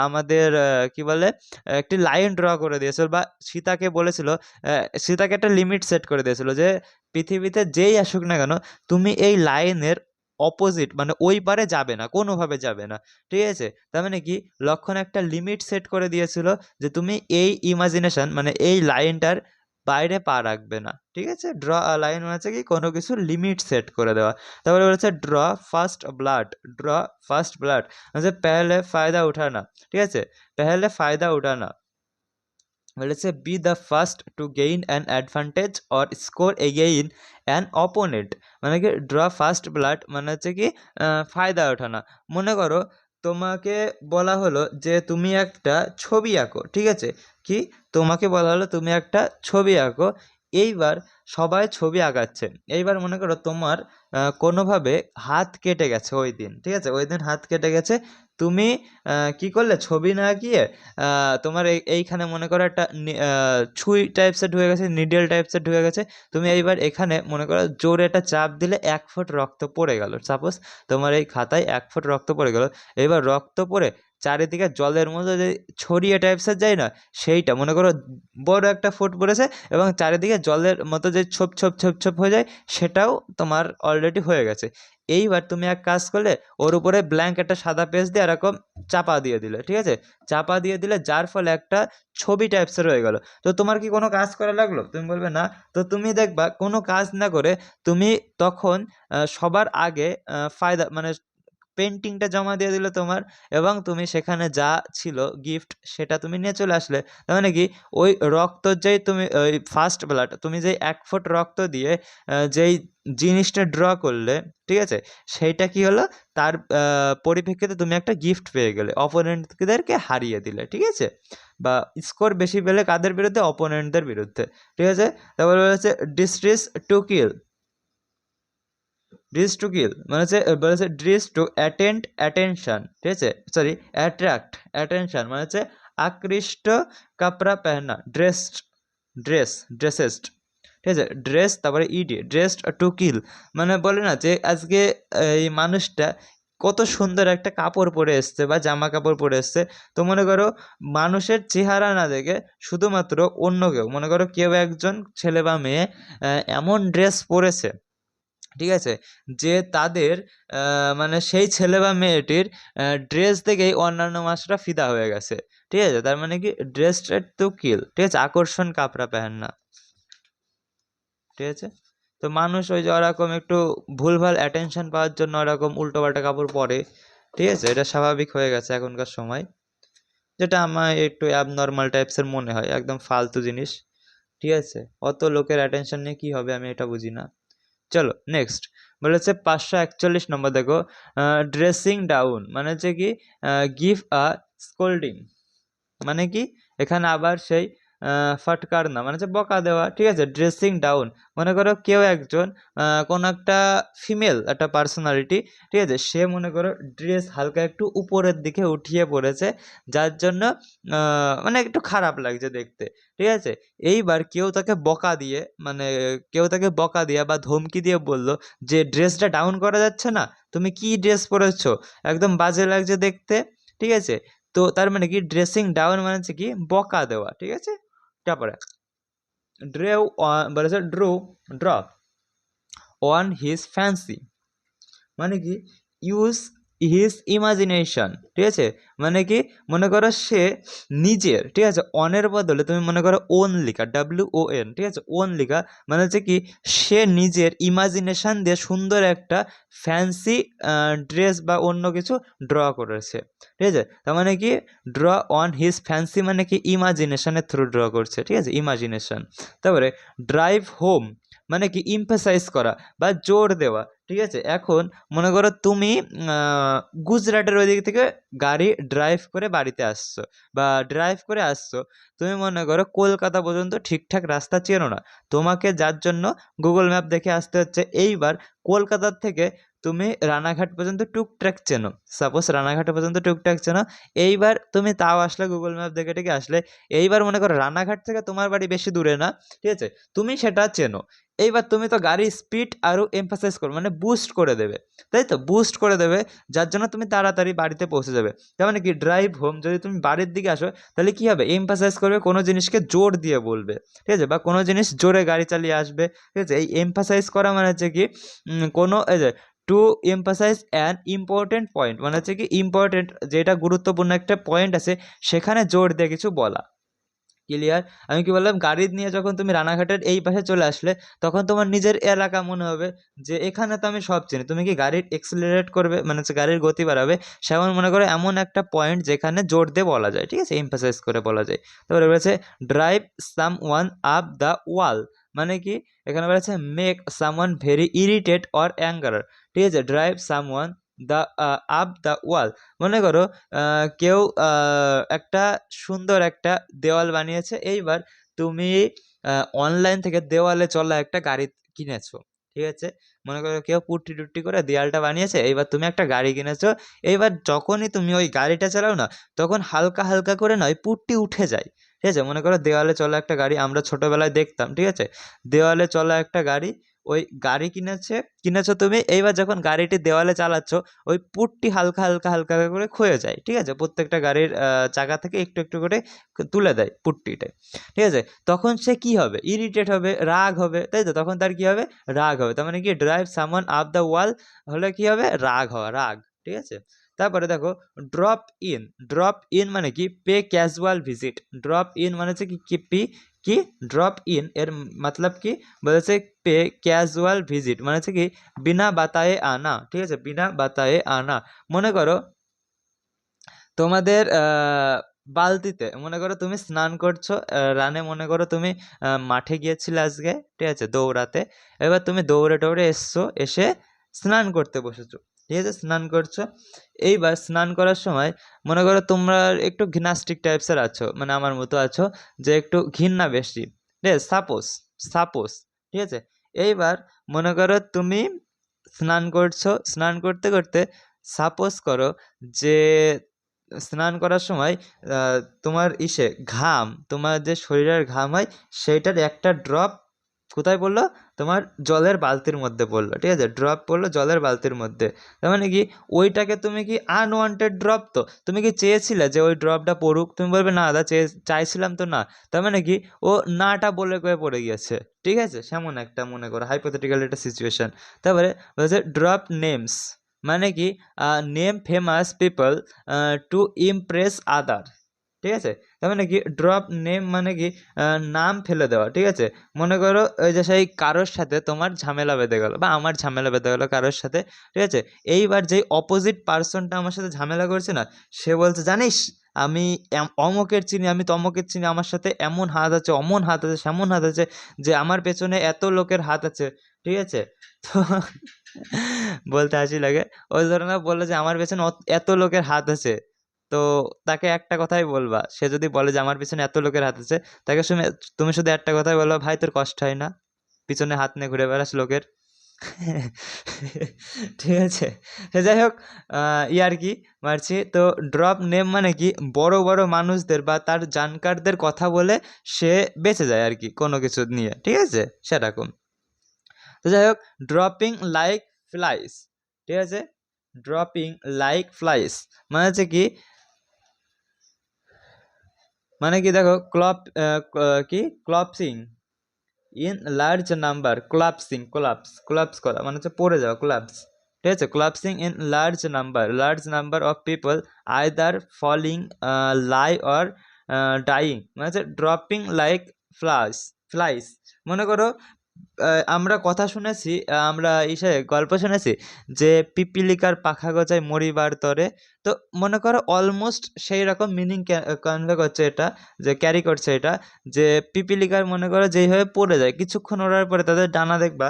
আমাদের কি বলে একটি লাইন ড্র করে দিয়েছিল, বা সীতাকে বলেছিল, সীতাকে একটা লিমিট সেট করে দিয়েছিল যে পৃথিবীতে যেই আসুক না কেন তুমি এই লাইনের অপোজিট মানে ওই পারে যাবে না, কোনোভাবে যাবে না, ঠিক আছে? তার মানে কি লক্ষণ একটা লিমিট সেট করে দিয়েছিল যে তুমি এই ইমাজিনেশন মানে এই লাইনটার বাইরে পা রাখবে না, ঠিক আছে? ড্র আ লাইন মানে হচ্ছে কি কোনো কিছু লিমিট সেট করে দেওয়া। তারপরে বলেছে draw first blood, draw first blood মানে পেহলে ফায়দা উঠানা, ঠিক আছে, পেহলে ফায়দা উঠানা বলেছে B the first to gain an advantage or score again an opponent মানে কি ড্র ফার্স্ট ব্লাড মানে হচ্ছে কি ফায়দা ওঠানা। মনে করো তোমাকে বলা হলো যে তুমি একটা ছবি আঁকো, ঠিক আছে, কি তোমাকে বলা হলো তুমি একটা ছবি আঁকো, এইবার সবাই ছবি আঁকাচ্ছে, এইবার মনে করো তোমার কোনোভাবে হাত কেটে গেছে ওই দিন, ঠিক আছে, ওই দিন হাত কেটে গেছে, তুমি কি করলে ছবি না আঁকিয়ে তোমার এইখানে মনে করো একটা ছুঁই টাইপসের ঢুকে গেছে, নিডল টাইপসের ঢুকে গেছে, তুমি এইবার এখানে মনে করো জোরে একটা চাপ দিলে 1 ফোঁট রক্ত পড়ে গেল, সাপোজ তোমার এই খাতায় 1 ফোঁট রক্ত পড়ে গেল, এবার রক্ত পড়ে চারিদিকে জলের মতো যে ছড়িয়ে টাইপসের যায় না, সেইটা মনে করো বড় একটা ফোঁট পড়েছে এবং চারিদিকে জলের মতো যে ছোপ ছোপ ছোপ ছোপ হয়ে যায়, সেটাও তোমার অলরেডি হয়ে গেছে। এইবার তুমি এক কাজ করলে ওর উপরে ব্ল্যাঙ্ক একটা সাদা পেজ দিয়ে এরকম চাপা দিয়ে দিলে, ঠিক আছে, চাপা দিয়ে দিলে যার ফলে একটা ছবি টাইপসের হয়ে গেল। তো তোমার কি কোনো কাজ করা লাগলো? তুমি বলবে না। তো তুমি দেখবা কোনো কাজ না করে তুমি তখন সবার আগে ফায়দা মানে পেন্টিংটা জমা দিয়ে দিল তোমার, এবং তুমি সেখানে যা ছিল গিফট সেটা তুমি নিয়ে চলে আসলে। তার মানে কি ওই রক্ত যেই তুমি ওই ফার্স্ট ব্লাড তুমি যেই 1 ফোঁট রক্ত দিয়ে যেই জিনিসটা ড্র করলে, ঠিক আছে, সেইটা কি হলো, তার পরিপ্রেক্ষিতে তুমি একটা গিফট পেয়ে গেলে, অপোনেন্টদেরকে হারিয়ে দিলে, ঠিক আছে, বা স্কোর বেশি পেলে কাদের বিরুদ্ধে, অপোনেন্টদের বিরুদ্ধে, ঠিক আছে। তারপরে বলেছে ডিস্ট্রিস to kill, dressed to kill মানে হচ্ছে বলেছে ডিস টু অ্যাটেন্ড অ্যাটেনশন, ঠিক আছে, সরি অ্যাট্রাক্ট অ্যাটেনশন মানে হচ্ছে আকৃষ্ট, কাপড়া পেহনা ড্রেসেস্ট, ঠিক আছে, ড্রেস তারপরে ইডি ড্রেসড টু কিল, মানে বলে না যে আজকে এই মানুষটা কত সুন্দর একটা কাপড় পরে এসছে বা জামা কাপড় পরে এসছে। তো মনে করো মানুষের চেহারা না দেখে শুধুমাত্র অন্য কেউ, মনে করো কেউ একজন ছেলে বা মেয়ে এমন ড্রেস পরেছে, ঠিক আছে, যে তাদের মানে সেই ছেলে বা মেয়েটির ড্রেস দেখেই অন্যান্য মানুষরা ফিদা হয়ে গেছে, ঠিক আছে। তার মানে কি ড্রেসড টু কিল, ঠিক আছে, আকর্ষণ কাপড়া পেহেননা, ঠিক আছে। তো মানুষ ওই যে ওরকম একটু ভুলভাল অ্যাটেনশন পাওয়ার জন্য ওরকম উল্টোপাল্টা কাপড় পরে, ঠিক আছে, এটা স্বাভাবিক হয়ে গেছে এখনকার সময়, যেটা আমার একটু অ্যাবনর্মাল টাইপসের মনে হয়, একদম ফালতু জিনিস, ঠিক আছে। অত লোকের অ্যাটেনশন নিয়ে কী হবে আমি এটা বুঝি না। চলো নেক্সট বলেছে 541 নম্বর, দেখো ড্রেসিং ডাউন মানে হচ্ছে কি গিভ আ স্কোল্ডিং, মানে কি এখানে আবার সেই ফাটকার না মানে হচ্ছে বকা দেওয়া, ঠিক আছে। ড্রেসিং ডাউন মনে করো কেউ একজন কোনো একটা ফিমেল একটা পার্সোনালিটি, ঠিক আছে, সে মনে করো ড্রেস হালকা একটু উপরের দিকে উঠিয়ে পড়েছে, যার জন্য মানে একটু খারাপ লাগছে দেখতে, ঠিক আছে। এইবার কেউ তাকে বকা দিয়ে মানে কেউ তাকে বকা দিয়ে বা ধমকি দিয়ে বলল যে ড্রেসটা ডাউন করা যাচ্ছে না, তুমি কি ড্রেস পরেছো, একদম বাজে লাগছে দেখতে, ঠিক আছে। তো তার মানে কি ড্রেসিং ডাউন মানে হচ্ছে কি বকা দেওয়া, ঠিক আছে। তারপরে ড্রেউ বলেছে ড্র অন হিজ ফ্যান্সি, মানে কি ইউজ হিজ ইমাজিনেশন, ঠিক আছে, মানে কি মনে করো সে নিজের, ঠিক আছে, অনের বদলে তুমি মনে করো ওন লিখা, WON, ঠিক আছে, ওন লিখা মানে হচ্ছে কি সে নিজের ইমাজিনেশন দিয়ে সুন্দর একটা ফ্যান্সি ড্রেস বা অন্য কিছু ড্র করেছে, ঠিক আছে। তার মানে কি ড্র অন হিজ ফ্যান্সি মানে কি ইমাজিনেশনের থ্রু ড্র করছে, ঠিক আছে, ইমাজিনেশন। তারপরে ড্রাইভ হোম মানে কি এমফাসাইজ করা বা জোর দেওয়া, ঠিক আছে। এখন মনে করো তুমি গুজরাটের ওই দিক থেকে গাড়ি ড্রাইভ করে বাড়িতে আসছো বা ড্রাইভ করে আসছো, তুমি মনে করো কলকাতা পর্যন্ত ঠিকঠাক রাস্তা চেনো না, তোমাকে যার জন্য গুগল ম্যাপ দেখে আসতে হচ্ছে। এইবার কলকাতার থেকে তুমি রানাঘাট পর্যন্ত টুকটাক চেনো, সাপোজ রানাঘাট পর্যন্ত টুকটাক চেনো, এইবার তুমি তাও আসলে গুগল ম্যাপ দেখে টেকে আসলে, এইবার মনে করো রানাঘাট থেকে তোমার বাড়ি বেশি দূরে না, ঠিক আছে, তুমি সেটা চেনো। এইবার তুমি তো গাড়ির স্পিড আরও এমফাসাইজ করো মানে বুস্ট করে দেবে, তাই তো বুস্ট করে দেবে, যার জন্য তুমি তাড়াতাড়ি বাড়িতে পৌঁছে যাবে। তার মানে কি ড্রাইভ হোম, যদি তুমি বাড়ির দিকে আসো তাহলে কী হবে, এমফাসাইজ করবে, কোনো জিনিসকে জোর দিয়ে বলবে, ঠিক আছে, বা কোনো জিনিস জোরে গাড়ি চালিয়ে আসবে, ঠিক আছে। এই এমফাসাইজ করা মানে হচ্ছে কি কোনো এই যে to emphasise an important point মানে হচ্ছে কি ইম্পর্টেন্ট যেটা গুরুত্বপূর্ণ একটা পয়েন্ট আছে সেখানে জোর দিয়ে কিছু বলা, ক্লিয়ার। আমি কি বললাম, গাড়ি নিয়ে যখন তুমি রানাঘাটের এই পাশে চলে আসলে তখন তোমার নিজের এলাকা মনে হবে যে এখানে তো আমি সব চিনি, তুমি কি গাড়ির এক্সিলারেট করবে মানে হচ্ছে গাড়ির গতি বাড়াবে, সেমন মনে করো এমন একটা পয়েন্ট যেখানে জোর দিয়ে বলা যায়, ঠিক আছে, এমফাসাইজ করে বলা যায়। তারপরে বলেছে drive someone up the wall, মানে কি এখানে বলেছে make someone very irritate or anger, ঠিক আছে, drive someone the up the wall, মনে করো কেউ একটা সুন্দর একটা দেওয়াল বানিয়েছে, এইবার তুমি অনলাইন থেকে দেওয়ালে চলা একটা গাড়ি কিনেছো, ঠিক আছে, মনে করো কেউ পুট্টি টুট্টি করে দেওয়ালটা বানিয়েছে, এইবার তুমি একটা গাড়ি কিনেছো, এইবার যখনই তুমি ওই গাড়িটা চালাও না তখন হালকা হালকা করে নয় পুট্টি উঠে যায়, ঠিক আছে। মনে করো দেওয়ালে চলা একটা গাড়ি আমরা ছোটোবেলায় দেখতাম, ঠিক আছে, দেওয়ালে চলা একটা গাড়ি, ওই গাড়ি কিনেছো তুমি, এইবার যখন গাড়িটি দেওয়ালে চালাচ্ছ ওই পুটটি হালকা হালকা হালকা করে ক্ষয়ে যায়, ঠিক আছে, প্রত্যেকটা গাড়ির চাকা থেকে একটু একটু করে তুলে দেয় পুট্টিটা, ঠিক আছে। তখন সে কি হবে, ইরিটেট হবে, রাগ হবে, তাই তো, তখন তার কি হবে, রাগ হবে। তার মানে কি ড্রাইভ সামওয়ান আপ দ্য ওয়াল হলে কি হবে, রাগ হওয়া, রাগ, ঠিক আছে। তারপরে দেখো ড্রপ ইন মানে কি pay casual visit, drop in মানে হচ্ছে কি পি কি ড্রপ ইন এর মতলব কি বলেছে পে ক্যাজুয়াল ভিজিট, মানে হচ্ছে কি বিনা বাতায়ে আনা, ঠিক আছে, বিনা বাতায়ে আনা। মনে করো তোমাদের বালতিতে মনে করো তুমি স্নান করছো, রানে মনে করো তুমি মাঠে গিয়েছিলে আজকে, ঠিক আছে, দৌড়াতে। এবার তুমি দৌড়ে টৌড়ে এসছো, এসে স্নান করতে বসেছো, ঠিক আছে, স্নান করছো। এইবার স্নান করার সময় মনে করো তোমরা একটু ঘিনাস্টিক টাইপসের আছো, মানে আমার মতো আছো, যে একটু ঘৃণা বেশি, ঠিক আছে, সাপোজ সাপোজ, ঠিক আছে। এইবার মনে করো তুমি স্নান করছো, স্নান করতে করতে সাপোজ করো যে স্নান করার সময় তোমার ঘাম, তোমার যে শরীরের ঘাম হয় সেইটার একটা ড্রপ কোথায় পড়লো, তোমার জলের বালতির মধ্যে পড়লো, ঠিক আছে, ড্রপ পড়লো জলের বালতির মধ্যে। তার মানে কি ওইটাকে তুমি কি আনওয়ান্টেড ড্রপ, তো তুমি কি চেয়েছিলে যে ওই ড্রপটা পড়ুক? তুমি বলবে না দাদা চাইছিলাম তো না। তার মানে কি ও নাটা বলে কয়ে পড়ে গিয়েছে, ঠিক আছে, সেমন একটা মনে করো হাইপোথেটিক্যাল একটা সিচুয়েশন। তারপরে বলছে ড্রপ নেমস, মানে কি name famous people to impress other, ঠিক আছে। তার মানে কি ড্রপ নেম মানে কি নাম ফেলে দেওয়া, ঠিক আছে। মনে করো ওই যে সেই কারোর সাথে তোমার ঝামেলা বেঁধে গেল বা আমার ঝামেলা বেঁধে গেলো কারোর সাথে, ঠিক আছে। এইবার যেই অপোজিট পার্সনটা আমার সাথে ঝামেলা করছে না, সে বলছে জানিস আমি অমকের চিনি, আমি তমকের চিনি, আমার সাথে এমন হাত আছে, অমন হাত আছে, সেমন হাত আছে, যে আমার পেছনে এত লোকের হাত আছে, ঠিক আছে। তো বলতে হাসি লাগে। ওই ধরো না বললো যে আমার পেছনে এত লোকের হাত আছে, তো তাকে একটা কথাই বলবা, সে যদি বলে যে আমার পিছনে এত লোকের হাত আছে, তাকে তুমি শুধু একটা কথাই বলবা, ভাই তোর কষ্ট হয় না পিছনে হাত নিয়ে ঘুরে বেড়াস লোকের? ঠিক আছে। সে যাই হোক, ইয়ার কি মারছি তো। ড্রপ নেম মানে কি বড় বড় মানুষদের বা তার জানকারদের কথা বলে সে বেঁচে যায় আর কি কোনো কিছু নিয়ে, ঠিক আছে, সেরকম। তো যাই হোক, ড্রপিং লাইক ফ্লাইস, ঠিক আছে, ড্রপিং লাইক ফ্লাইস মানে হচ্ছে কি, মানে কি দেখো কি collapsing in large number, collapse করা মানে হচ্ছে পড়ে যাওয়া, কোলাপস, ঠিক আছে, collapsing in large number of people either falling lie or dying, মানে হচ্ছে ড্রপিং লাইক ফ্লাইস। মনে করো আমরা কথা শুনেছি, আমরা গল্প শুনেছি যে পিপীলিকার পাখা গজায় মরিবার তরে। তো মনে করো অলমোস্ট সেই রকম মিনিং কনভে করছে এটা, যে ক্যারি করছে এটা, যে পিপীলিকার মনে করো যেইভাবে পড়ে যায় কিছুক্ষণ ওড়ার পরে তাদের ডানা দেখবা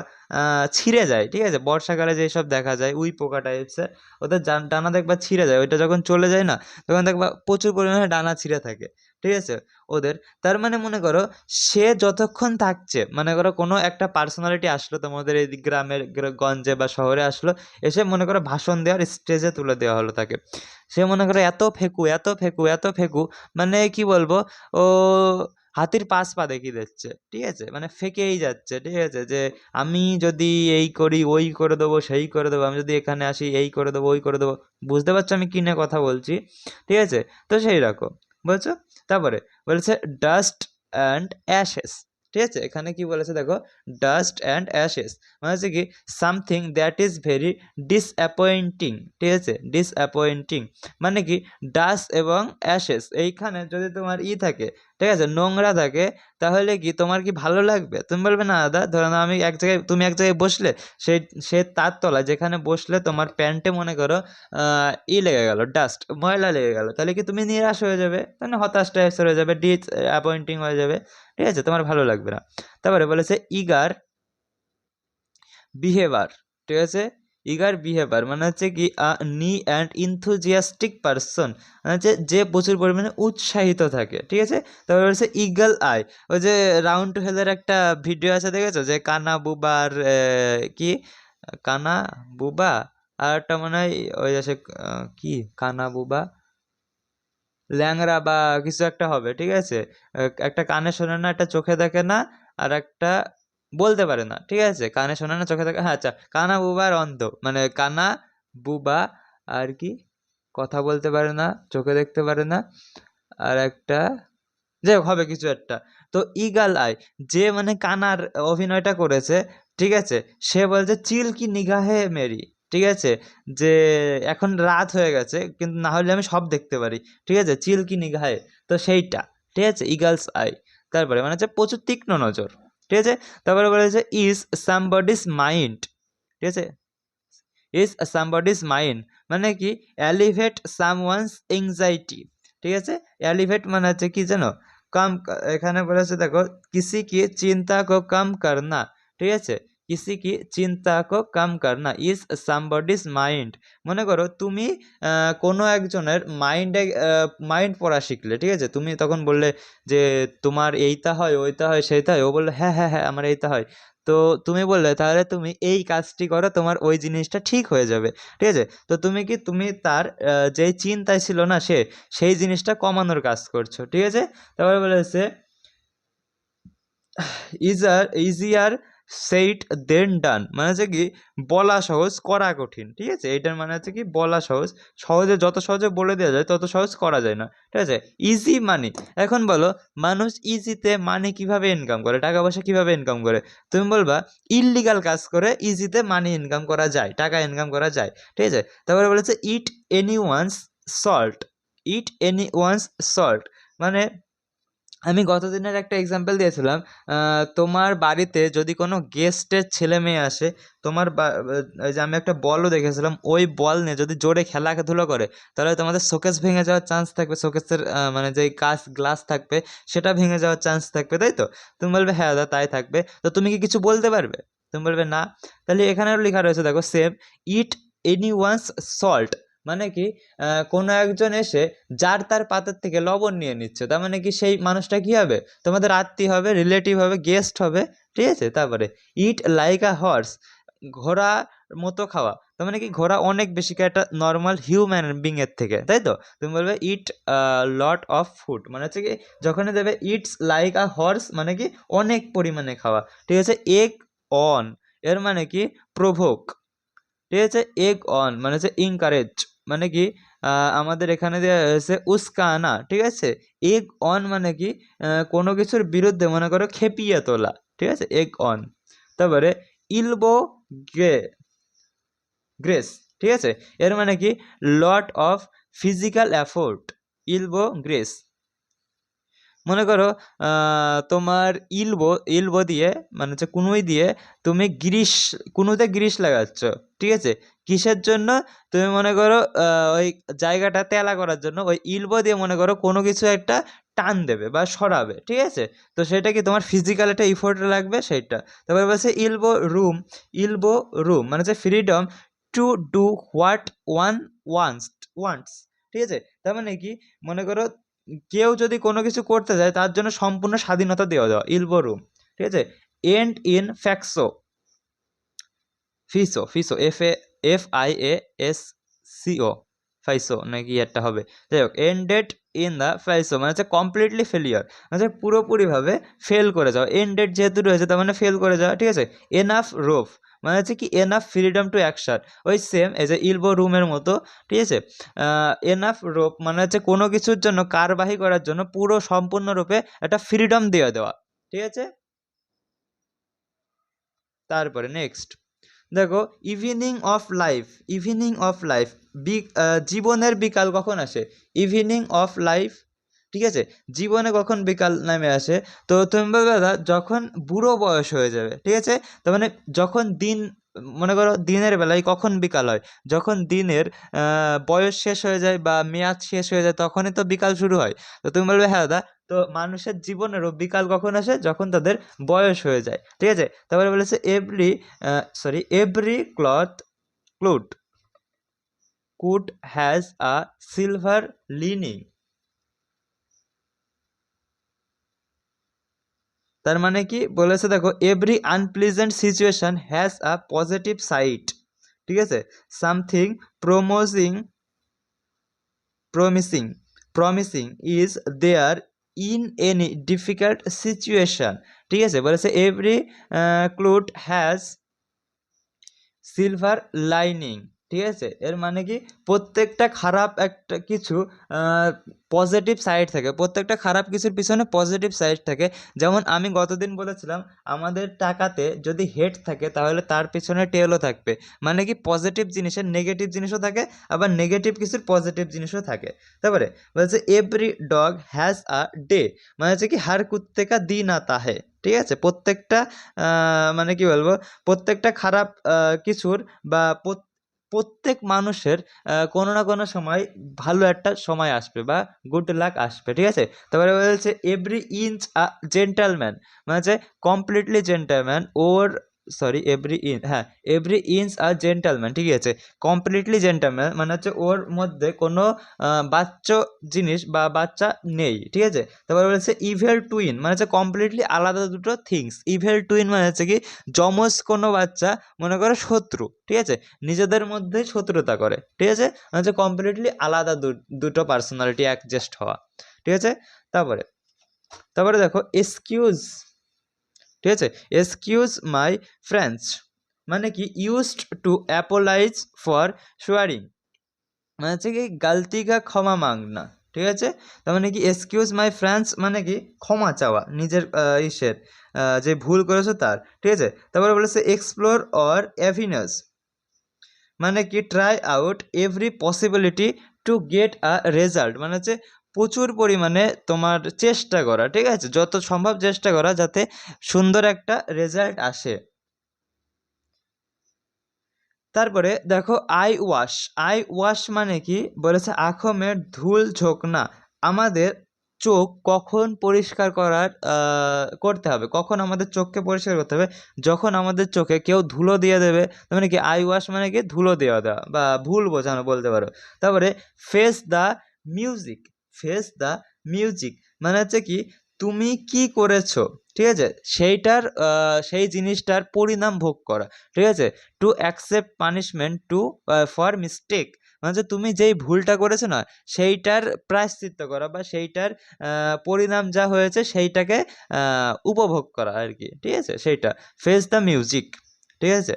ছিঁড়ে যায়, ঠিক আছে, বর্ষাকালে যেসব দেখা যায় উই পোকা টাইপসের, ওদের ডানা দেখবা ছিঁড়ে যায়, ওইটা যখন চলে যায় না তখন দেখবা প্রচুর পরিমাণে ডানা ছিঁড়ে থাকে, ঠিক আছে, ওদের। তার মানে মনে করো সে যতক্ষণ থাকছে, মনে করো কোনো একটা পার্সোনালিটি আসলো তোমাদের এই গ্রামের গঞ্জে বা শহরে আসলো, এসে মনে করো ভাষণ দেওয়ার স্টেজে তুলে দেওয়া হলো তাকে। সে মনে করো এত ফেকু এত ফেকু এত ফেকু, মানে কি বলবো, ও হাতির পাঁচ পা দেখিয়ে দিচ্ছে, ঠিক আছে, মানে ফেকেই যাচ্ছে, ঠিক আছে, যে আমি যদি এই করি ওই করে দেবো, সেই করে দেবো, আমি যদি এখানে আসি এই করে দেবো ওই করে দেবো। বুঝতে পারছো আমি কি নিয়ে কথা বলছি? ঠিক আছে, তো সেই রকম বলছো। তারপরে বলেছে ডাস্ট অ্যান্ড অ্যাশেস, ঠিক আছে, এখানে কি বলেছে দেখো, ডাস্ট অ্যান্ড অ্যাশেস মানে হচ্ছে কি something that is very disappointing, ঠিক আছে, ডিসঅ্যাপয়েন্টিং মানে কি ডাস্ট এবং অ্যাশেস, এইখানে যদি তোমার থাকে, ঠিক আছে, নোংরা থাকে, তাহলে কি তোমার কি ভালো লাগবে? তুমি বলবে না দাদা, ধরো না আমি এক জায়গায়, তুমি এক জায়গায় বসলে, সে তার তলায় যেখানে বসলে তোমার প্যান্টে মনে করো লেগে গেল, ডাস্ট ময়লা লেগে গেল, তাহলে কি তুমি নিরাশ হয়ে যাবে, মানে হতাশ টাইপসের হয়ে যাবে, ডিসঅ্যাপয়েন্টিং হয়ে যাবে, ঠিক আছে, তোমার ভালো লাগবে না। তারপরে বলেছে ইগার বিহেভার, ঠিক আছে, ইগার বিহেভার মানে হচ্ছে কি নি অ্যান্ড ইনথুজিয়াস্টিক পারসন, মানে হচ্ছে যে প্রচুর পরিমাণে উৎসাহিত থাকে, ঠিক আছে। তারপরে হচ্ছে ইগল আই, ওই যে রাউন্ড টু হেলের একটা ভিডিও আছে দেখেছো, যে কানা বুবার কি কানা বুবা, আর একটা মনে হয় ওই আছে কি কানা বুবা ল্যাংড়া বা কিছু একটা হবে, ঠিক আছে, একটা কানে শোনে না, একটা চোখে দেখে না, আর একটা বলতে পারে না, ঠিক আছে, কানে শোনে না চোখে দেখে, হ্যাঁ আচ্ছা, কানা বুবা আর অন্ধ, মানে কানা বুবা আর কি কথা বলতে পারে না, চোখে দেখতে পারে না, আর একটা যাই হোক হবে কিছু একটা। তো ইগাল আই, যে মানে কানার অভিনয়টা করেছে, ঠিক আছে, সে বলছে চিল কি নিগাহে মেরি, ঠিক আছে, যে এখন রাত হয়ে গেছে কিন্তু না হলে আমি সব দেখতে পারি, ঠিক আছে, চিল কি নিগাহে, তো সেইটা, ঠিক আছে, ইগালস আই। তারপরে মানে হচ্ছে প্রচুর তীক্ষ্ণ নজর, ঠিক আছে। তারপরে বলেছে ইজ সামবডিজ মাইন্ড, ঠিক আছে, ইজ সামবডিজ মাইন্ড মানে কি এলিভেট সামওয়ানস এংজাইটি, ঠিক আছে। এলিভেট মানে হচ্ছে কি জানো, কম, এখানে বলেছে দেখো কিসি কি চিন্তা কো কম করনা, ঠিক আছে, কিসি কি চিন্তা কো কম করনা ইজ সামবডিজ মাইন্ড। মনে করো তুমি কোনো একজনের মাইন্ড পড়া শিখলে, ঠিক আছে, তুমি তখন বললে যে তোমার এইটা হয় ওইটা হয় সেইটা হয়, ও বললো হ্যাঁ হ্যাঁ হ্যাঁ আমার এইটা হয়, তো তুমি বললে তাহলে তুমি এই কাজটি করো তোমার ওই জিনিসটা ঠিক হয়ে যাবে, ঠিক আছে। তো তুমি তার যেই চিন্তায় ছিল না সেই জিনিসটা কমানোর কাজ করছো, ঠিক আছে। তারপরে বলেছে ইজিয়ার সেইড দেন ডান মানে হচ্ছে কি বলা সহজ করা কঠিন, ঠিক আছে। এইটার মানে হচ্ছে কি বলা সহজ, যত সহজে বলে দেওয়া যায় তত সহজ করা যায় না, ঠিক আছে। ইজি মানি, এখন বলো মানুষ ইজিতে মানি কিভাবে ইনকাম করে, টাকা পয়সা কিভাবে ইনকাম করে, তুমি বলবা ইললিগাল কাজ করে ইজিতে মানি ইনকাম করা যায়, টাকা ইনকাম করা যায়, ঠিক আছে। তারপরে বলেছে eat any one's salt, eat any one's salt মানে আমি গতদিনের একটা এক্সাম্পল দিয়েছিলাম, তোমার বাড়িতে যদি কোনো গেস্টের ছেলে মেয়ে আসে, তোমার ওই যে আমি একটা বলও দেখেছিলাম, ওই বল নিয়ে যদি জোরে খেলাধুলো করে তাহলে তোমাদের শোকেস ভেঙে যাওয়ার চান্স থাকবে, শোকেসের মানে যে গ্লাস থাকবে সেটা ভেঙে যাওয়ার চান্স থাকবে, তাই তো। তুমি বলবে হ্যাঁ দাদা তাই থাকবে, তো তুমি কি কিছু বলতে পারবে, তুমি বলবে না। তাহলে এখানেও লেখা রয়েছে দেখো same, eat any one's salt মানে কি কোনো একজন এসে যার তার পাতের থেকে লবণ নিয়ে নিচ্ছে, তার মানে কি সেই মানুষটা কি হবে, তোমাদের আত্মীয় হবে, রিলেটিভ হবে, গেস্ট হবে, ঠিক আছে। তারপরে ইট লাইক আ হর্স, ঘোড়া মতো খাওয়া, তার মানে কি ঘোড়া অনেক বেশি একটা নর্মাল হিউম্যান বিং এর থেকে, তাই তো। তুমি বলবে ইট লট অফ ফুড মানে হচ্ছে কি যখনই দেবে ইটস লাইক আ হর্স মানে কি অনেক পরিমাণে খাওয়া, ঠিক আছে। এগ অন এর মানে কি প্রভোক, ঠিক আছে। এগ অন মানে হচ্ছে ইনকারেজ মানে কি আমাদের এখানে দেওয়া হয়েছে উস্কানা, ঠিক আছে। এগ অন মানে কি কোনো কিছুর বিরুদ্ধে মনে করো খেপিয়ে তোলা, ঠিক আছে, এগ অন। তারপরে ইলবো গ্রেস, ঠিক আছে, এর মানে কি lot of physical effort, elbow grease মনে করো তোমার ইলবো দিয়ে মানে হচ্ছে কুনুই দিয়ে তুমি কুনুতে গ্রিস লাগাচ্ছ, ঠিক আছে, কিসের জন্য, তুমি মনে করো ওই জায়গাটা তেলা করার জন্য ওই ইলবো দিয়ে মনে করো কোনো কিছু একটা টান দেবে বা সরাবে, ঠিক আছে। তো সেটা কি তোমার ফিজিক্যাল একটা ইফোর্ট লাগবে সেইটা। তারপরে বলছে ইলবো রুম মানে হচ্ছে freedom to do what wants, ঠিক আছে। তার মানে কি মনে করো কেউ যদি কোনো কিছু করতে যায় তার জন্য সম্পূর্ণ স্বাধীনতা দেওয়া ইলবো রুম, ঠিক আছে। এন্ড ইন ফিসো FIASCO ফাইসো নাকি একটা হবে, যাই হোক এন্ডেড ইন দ্য ফাইসো মানে হচ্ছে কমপ্লিটলি ফেলিয়ার মানে পুরোপুরিভাবে ফেল করে যাওয়া, এন্ডেড যেহেতু রয়েছে তার মানে ফেল করে যাওয়া, ঠিক আছে। এনাফ রোফ মানে হচ্ছে কি এনাফ ফ্রিডম টু অ্যাকশন, ওই সেম এই যে ইলবো রুমের মতো, ঠিক আছে। এনাফ রোপ মানে হচ্ছে কোনো কিছুর জন্য কারবাহি করার জন্য পুরো সম্পূর্ণরূপে একটা ফ্রিডম দেওয়া, ঠিক আছে। তারপরে নেক্সট দেখো ইভিনিং অফ লাইফ জীবনের বিকাল কখন আসে, ইভিনিং অফ লাইফ, ঠিক আছে। জীবনে কখন বিকাল নামে আসে, তো তুমি বলবে দাদা যখন বুড়ো বয়স হয়ে যাবে, ঠিক আছে। তার মানে যখন দিন মনে করো দিনের বেলায় কখন বিকাল হয়, যখন দিনের বয়স শেষ হয়ে যায় বা মেয়াদ শেষ হয়ে যায় তখনই তো বিকাল শুরু হয়। তো তুমি বলবে হ্যাঁ দাদা, তো মানুষের জীবনেরও বিকাল কখন আসে, যখন তাদের বয়স হয়ে যায়, ঠিক আছে। তারপরে বলেছে every cloud could has a silver lining, তার মানে কি বলেছে দেখো every unpleasant situation has a positive side, ঠিক আছে। Something promising promising is there in any difficult situation, ঠিক আছে। বলেছে every cloud has silver lining, ঠিক আছে, এর মানে কি প্রত্যেকটা খারাপ একটা কিছু পজিটিভ সাইড থাকে, প্রত্যেকটা খারাপ কিছুর পিছনে পজিটিভ সাইড থাকে। যেমন আমি গতদিন বলেছিলাম আমাদের টাকাতে যদি হেড থাকে তাহলে তার পিছনে টেলও থাকবে, মানে কি পজিটিভ জিনিসের নেগেটিভ জিনিসও থাকে, আবার নেগেটিভ কিছুর পজিটিভ জিনিসও থাকে। তারপরে বলছে every dog has a day, মানে হচ্ছে কি হার কুত্তে কা দিন আতা হে। ঠিক আছে, প্রত্যেকটা মানে কি বলবো, প্রত্যেকটা খারাপ কিছুর বা প্রত্যেক মানুষের কোনো না কোনো সময় ভালো একটা সময় আসবে বা গুড লাক আসবে। ঠিক আছে, তারপরে বলছে এভরি ইঞ্চ আ জেন্টালম্যান, মানে হচ্ছে কমপ্লিটলি জেন্টালম্যান ওর সরি এভরি ইঞ্চ, হ্যাঁ এভরি ইঞ্চ আ জেন্টালম্যান। ঠিক আছে, কমপ্লিটলি জেন্টালম্যান মানে হচ্ছে ওর মধ্যে কোনো বাচ্চা জিনিস বা বাচ্চা নেই। ঠিক আছে, তারপরে বলেছে ইভেল টুইন, মানে হচ্ছে কমপ্লিটলি আলাদা দুটো থিংস। ইভেল টুইন মানে হচ্ছে কি যমজ কোনো বাচ্চা মনে করো শত্রু, ঠিক আছে, নিজেদের মধ্যেই শত্রুতা করে। ঠিক আছে, মানে হচ্ছে কমপ্লিটলি আলাদা দুটো পার্সোনালিটি অ্যাডজাস্ট হওয়া। ঠিক আছে, তারপরে তারপরে দেখো এক্সকিউজ। ঠিক আছে, এক্সকিউজ মাই ফ্রেন্ডস মানে কি used to apologise for soaring, মানে হচ্ছে কি গালতি কা ক্ষমা মাংনা। ঠিক আছে, তার মানে কি এক্সকিউজ মাই ফ্রেন্ডস মানে কি ক্ষমা চাওয়া নিজের ইসের যে ভুল করেছো তার। ঠিক আছে, তারপরে বলেছে এক্সপ্লোর অর অ্যাভিনাস মানে কি try out every possibility to get a result, মানে হচ্ছে প্রচুর পরিমাণে তোমার চেষ্টা করা। ঠিক আছে, যত সম্ভব চেষ্টা করা যাতে সুন্দর একটা রেজাল্ট আসে। তারপরে দেখো আই ওয়াশ মানে কি বলেছে আঁখো মে ধুল ঝোঁকনা, আমাদের চোখ কখন পরিষ্কার করতে হবে, কখন আমাদের চোখকে পরিষ্কার করতে হবে, যখন আমাদের চোখে কেউ ধুলো দিয়ে দেবে। তার মানে কি আই ওয়াশ মানে কি ধুলো দেওয়া দেওয়া বা ভুল বোঝানো বলতে পারো। তারপরে face the music, face the music মানে হচ্ছে কি তুমি কি করেছো, ঠিক আছে, সেই জিনিসটার পরিণাম ভোগ করা। ঠিক আছে, to accept punishment to for mistake মানে হচ্ছে তুমি যেই ভুলটা করেছো না সেইটার প্রায়শ্চিত্ত করা বা সেইটার পরিণাম যা হয়েছে সেইটাকে উপভোগ করা আর কি। ঠিক আছে, সেইটা ফেস দ্য মিউজিক। ঠিক আছে,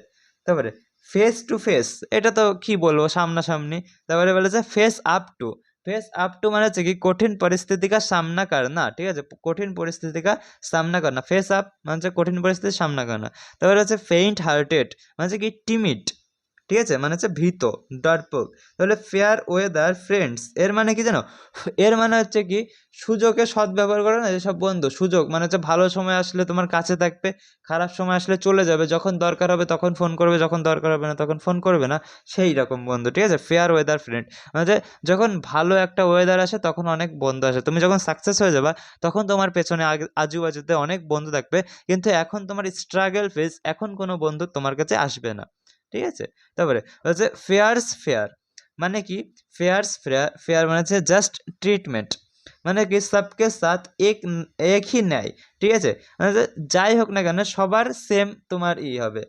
তারপরে ফেস টু ফেস, এটা তো কি বলবো সামনাসামনি। তারপরে বলেছে फेस अप टू মানে হচ্ছে কি কঠিন পরিস্থিতি का सामना करना। ঠিক আছে, কঠিন পরিস্থিতি का सामना करना। फेस अप মানে হচ্ছে কঠিন পরিস্থিতির সামনা করা। তারপরে হচ্ছে ফেইন্ট হার্টেড মানে হচ্ছে কি টিমিড। ঠিক আছে, মানে হচ্ছে ভীত, ডরপোক। তাহলে ফেয়ার ওয়েদার ফ্রেন্ডস এর মানে কি জানো, এর মানে হচ্ছে কি সুযোগের সদ্ব্যবহার করে না যেসব বন্ধু, সুযোগ মানে হচ্ছে ভালো সময় আসলে তোমার কাছে থাকবে, খারাপ সময় আসলে চলে যাবে, যখন দরকার হবে তখন ফোন করবে, যখন দরকার হবে না তখন ফোন করবে না, সেই রকম বন্ধু। ঠিক আছে, ফেয়ার ওয়েদার ফ্রেন্ড মানে যখন ভালো একটা ওয়েদার আসে তখন অনেক বন্ধু আসে, তুমি যখন সাকসেস হয়ে যাবা তখন তোমার পেছনে আজুবাজুতে অনেক বন্ধু থাকবে, কিন্তু এখন তোমার স্ট্রাগল ফেজ, এখন কোনো বন্ধু তোমার কাছে আসবে না। ঠিক আছে, তারপরে হচ্ছে ফেয়ার মানে কি ফেয়ার মানে হচ্ছে জাস্ট ট্রিটমেন্ট মানে কি সবকে সাথ এক হি ন্যায়। ঠিক আছে, মানে যাই হোক না কেন সবার সেম তোমার হবে